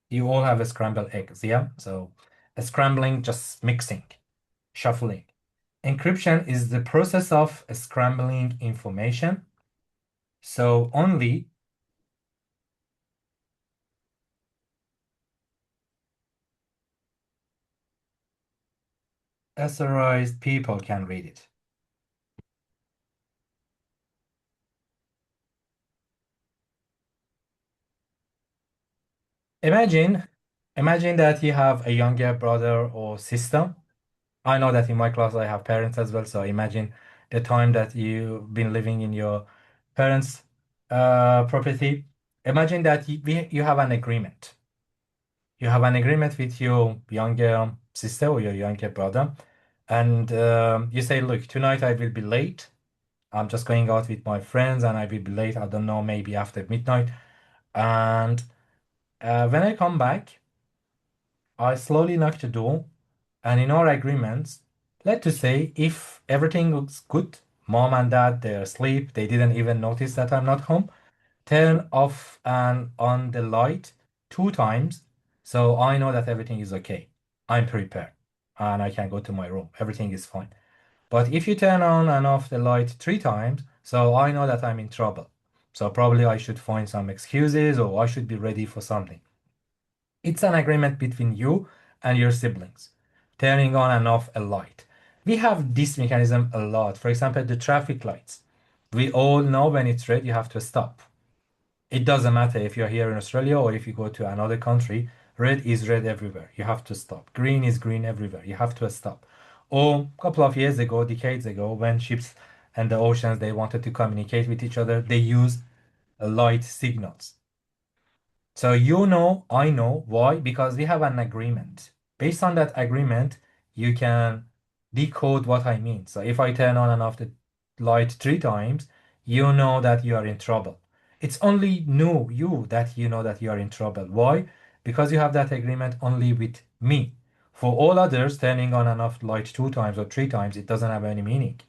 You all have a scrambled eggs, yeah? So a scrambling, just mixing, shuffling. Encryption is the process of scrambling information. So only authorized people can read it. Imagine that you have a younger brother or sister. I know that in my class I have parents as well, so imagine the time that you've been living in your parents' property. Imagine that you have an agreement. You have an agreement with your younger sister or your younger brother, and you say, look, tonight I will be late. I'm just going out with my friends and I will be late. I don't know, maybe after midnight. And when I come back, I slowly knock the door, and in our agreements, let's just say if everything looks good, mom and dad, they're asleep, they didn't even notice that I'm not home, turn off and on the light 2 times, so I know that everything is okay. I'm prepared and I can go to my room. Everything is fine. But if you turn on and off the light 3 times, so I know that I'm in trouble. So probably I should find some excuses or I should be ready for something. It's an agreement between you and your siblings, turning on and off a light. We have this mechanism a lot. For example, the traffic lights. We all know when it's red, you have to stop. It doesn't matter if you're here in Australia or if you go to another country, red is red everywhere. You have to stop. Green is green everywhere. You have to stop. Or a couple of years ago, decades ago, when ships and the oceans they wanted to communicate with each other, they used light signals. So you know, I know why, because we have an agreement. Based on that agreement, you can decode what I mean. So if I turn on and off the light 3 times, you know that you are in trouble. It's only you that you know that you are in trouble. Why? Because you have that agreement only with me. For all others, turning on and off light 2 times or 3 times, it doesn't have any meaning.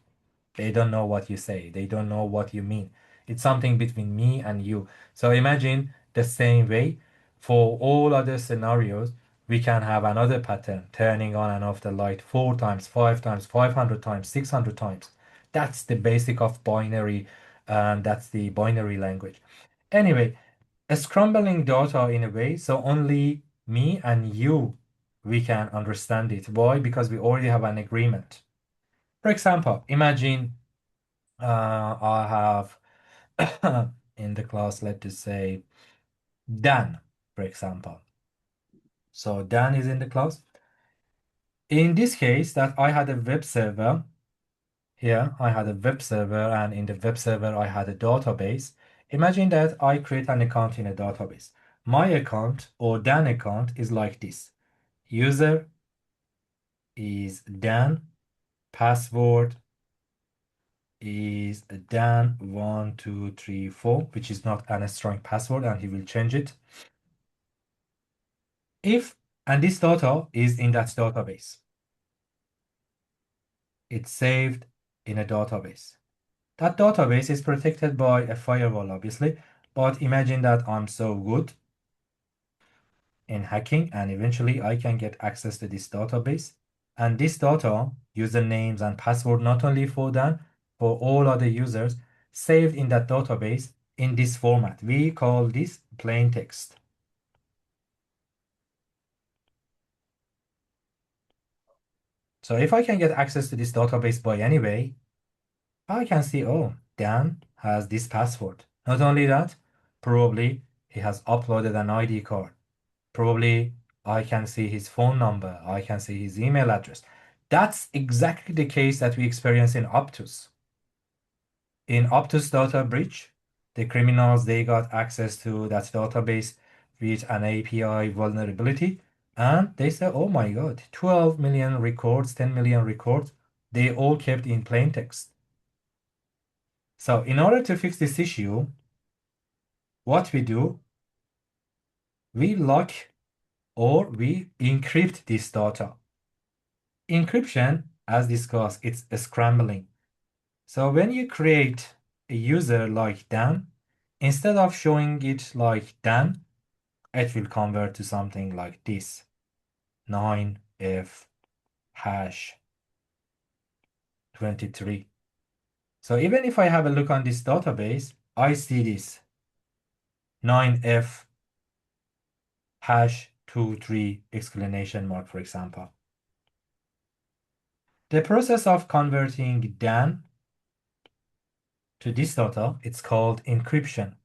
They don't know what you say. They don't know what you mean. It's something between me and you. So imagine the same way for all other scenarios, we can have another pattern turning on and off the light 4 times, 5 times, 500 times, 600 times. That's the basic of binary, and that's the binary language. Anyway, a scrambling data in a way, so only me and you we can understand it. Why? Because we already have an agreement. For example, imagine I have in the class, let's just say Dan, for example. So Dan is in the class. In this case, that I had a web server here, I had a web server, and in the web server, I had a database. Imagine that I create an account in a database. My account or Dan account is like this. User is Dan, password is Dan1234, which is not a strong password, and he will change it. If and this data is in that database. It's saved in a database. That database is protected by a firewall, obviously, but imagine that I'm so good in hacking and eventually I can get access to this database. And this data, usernames and password, not only for them, for all other users, saved in that database in this format. We call this plain text. So if I can get access to this database by any way, I can see, oh, Dan has this password. Not only that, probably he has uploaded an ID card. Probably I can see his phone number. I can see his email address. That's exactly the case that we experience in Optus. In Optus data breach, the criminals, they got access to that database with an API vulnerability, and they said, oh my God, 12 million records, 10 million records, they all kept in plain text. So in order to fix this issue, what we do, we lock or we encrypt this data. Encryption, as discussed, it's scrambling. So when you create a user like Dan, instead of showing it like Dan, it will convert to something like this, 9F hash 23. So even if I have a look on this database, I see this 9F hash 23 exclamation mark, for example. The process of converting Dan to this data, it's called encryption.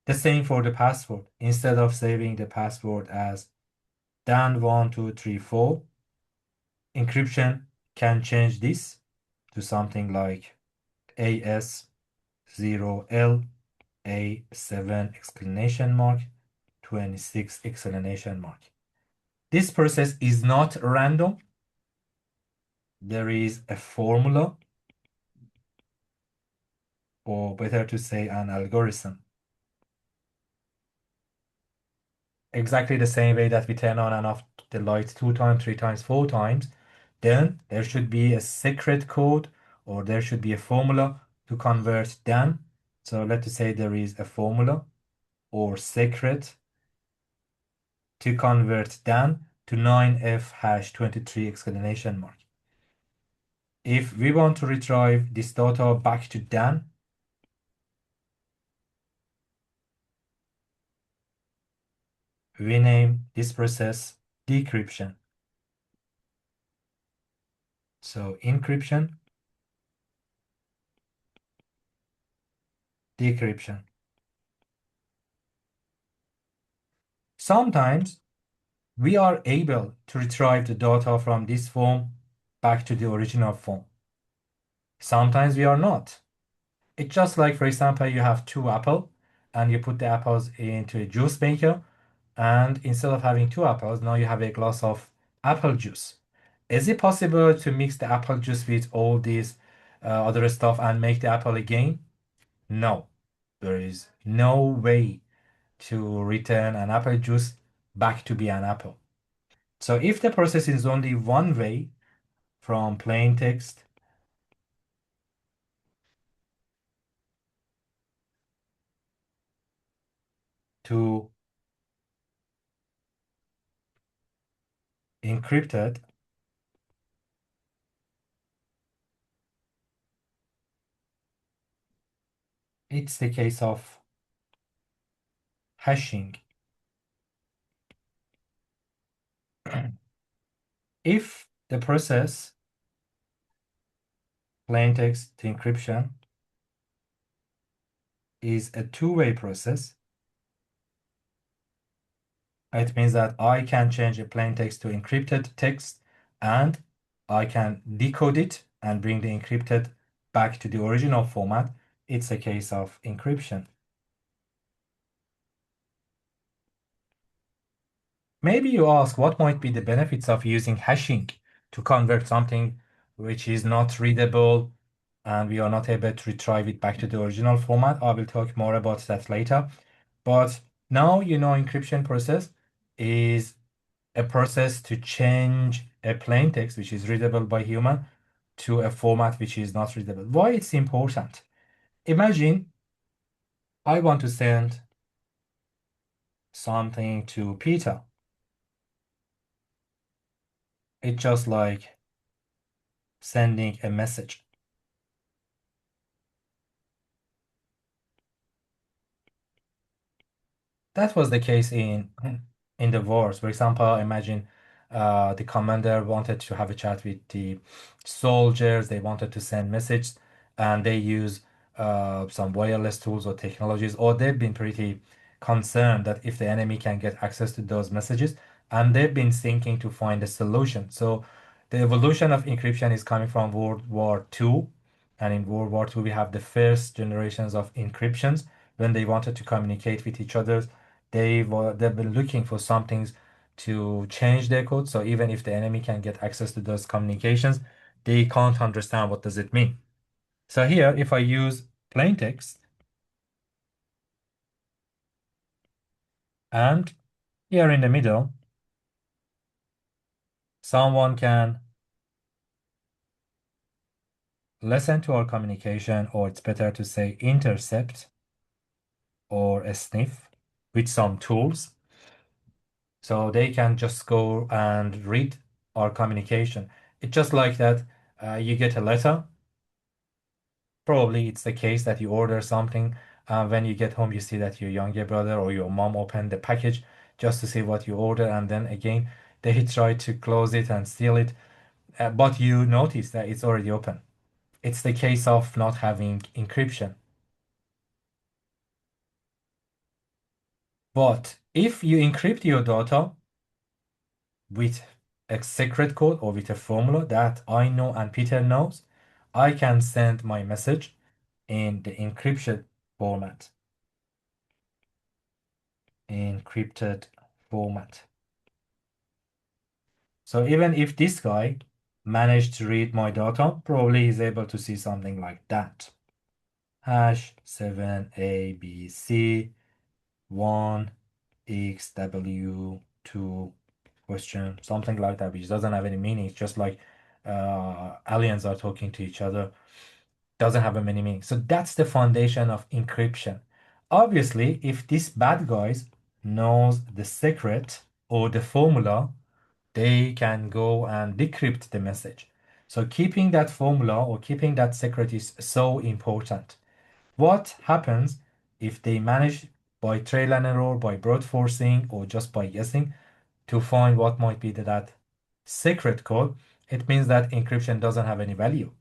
The same for the password. Instead of saving the password as Dan1234, encryption can change this to something like AS0LA7 exclamation mark 26 exclamation mark. This process is not random. There is a formula, or better to say an algorithm. Exactly the same way that we turn on and off the lights 2 times, 3 times, 4 times, then there should be a secret code or there should be a formula to convert Dan. So let's say there is a formula or secret to convert Dan to 9F hash 23 exclamation mark. If we want to retrieve this data back to Dan, we name this process decryption. So encryption, decryption. Sometimes we are able to retrieve the data from this form back to the original form. Sometimes we are not. It's just like, for example, you have two apples and you put the apples into a juice maker, and instead of having two apples, now you have a glass of apple juice. Is it possible to mix the apple juice with all this other stuff and make the apple again? No, there is no way to return an apple juice back to be an apple. So if the process is only one way from plain text to encrypted, it's the case of hashing. If the process plain text to encryption is a two-way process, it means that I can change a plain text to encrypted text and I can decode it and bring the encrypted back to the original format. It's a case of encryption. Maybe you ask what might be the benefits of using hashing to convert something which is not readable and we are not able to retrieve it back to the original format. I will talk more about that later. But now you know encryption process is a process to change a plain text which is readable by human to a format which is not readable. Why it's important? Imagine I want to send something to Peter. It's just like sending a message. That was the case in the wars. For example, imagine the commander wanted to have a chat with the soldiers. They wanted to send messages, and they use some wireless tools or technologies, or they've been pretty concerned that if the enemy can get access to those messages, and they've been thinking to find a solution. So the evolution of encryption is coming from World War II, and in World War II we have the first generations of encryptions. When they wanted to communicate with each other, they've been looking for some things to change their code. So even if the enemy can get access to those communications, they can't understand what does it mean. So here, if I use plain text, and here in the middle, someone can listen to our communication, or it's better to say intercept or a sniff with some tools. So they can just go and read our communication. It's just like that. You get a letter. Probably it's the case that you order something. When you get home, you see that your younger brother or your mom opened the package just to see what you order, and then again, they try to close it and steal it. But you notice that it's already open. It's the case of not having encryption. But if you encrypt your data with a secret code or with a formula that I know and Peter knows, I can send my message in the encrypted format. Encrypted format. So even if this guy managed to read my data, probably he's able to see something like that. Hash 7ABC 1 XW2 question, something like that, which doesn't have any meaning. It's just like aliens are talking to each other. Doesn't have a many meaning. So that's the foundation of encryption. Obviously, if this bad guys knows the secret or the formula, they can go and decrypt the message. So keeping that formula or keeping that secret is so important. What happens if they manage by trial and error, by brute forcing, or just by guessing to find what might be that secret code? It means that encryption doesn't have any value.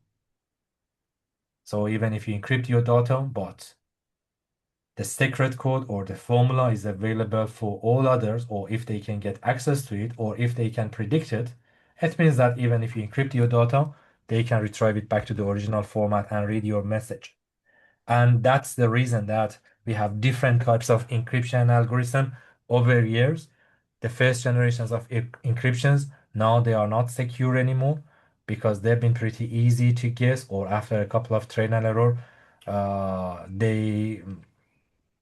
So even if you encrypt your data, but the secret code or the formula is available for all others, or if they can get access to it, or if they can predict it, it means that even if you encrypt your data, they can retrieve it back to the original format and read your message. And that's the reason that we have different types of encryption algorithm over years. The first generations of encryptions, now they are not secure anymore because they've been pretty easy to guess, or after a couple of trial and error, the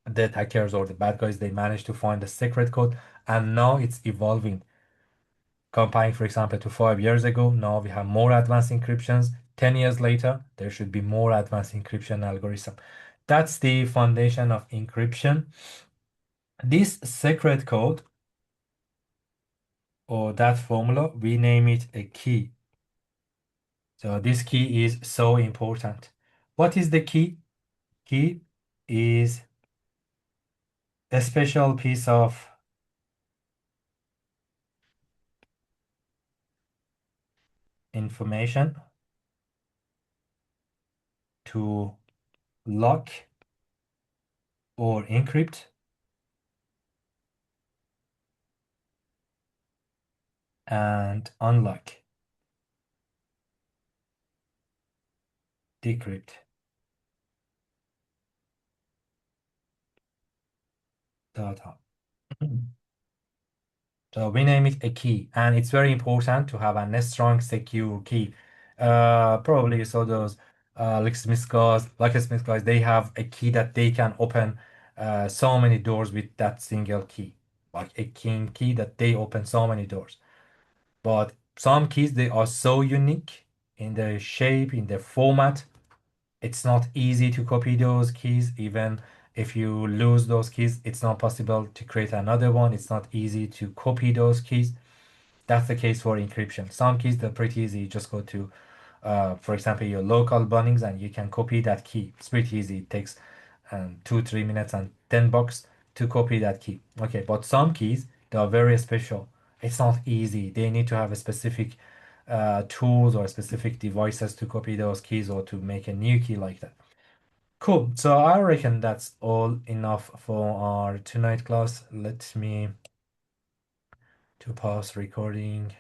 attackers or the bad guys, they managed to find the secret code, and now it's evolving. Comparing, for example, to 5 years ago, now we have more advanced encryptions. 10 years later, there should be more advanced encryption algorithm. That's the foundation of encryption. This secret code or that formula, we name it a key. So this key is so important. What is the key? Key is a special piece of information to lock or encrypt and unlock, decrypt data. So we name it a key, and it's very important to have a strong, secure key. Probably you saw those locksmith guys, they have a key that they can open so many doors with that single key, like a king key that they open so many doors. But some keys, they are so unique in their shape, in their format. It's not easy to copy those keys. Even if you lose those keys, it's not possible to create another one. It's not easy to copy those keys. That's the case for encryption. Some keys, they're pretty easy. You just go to, for example, your local Bunnings, and you can copy that key. It's pretty easy. It takes 2-3 minutes and $10 to copy that key. Okay, but some keys, they are very special. It's not easy. They need to have a specific tools or specific devices to copy those keys or to make a new key like that. Cool. So I reckon that's all enough for our tonight class. Let me to pause recording.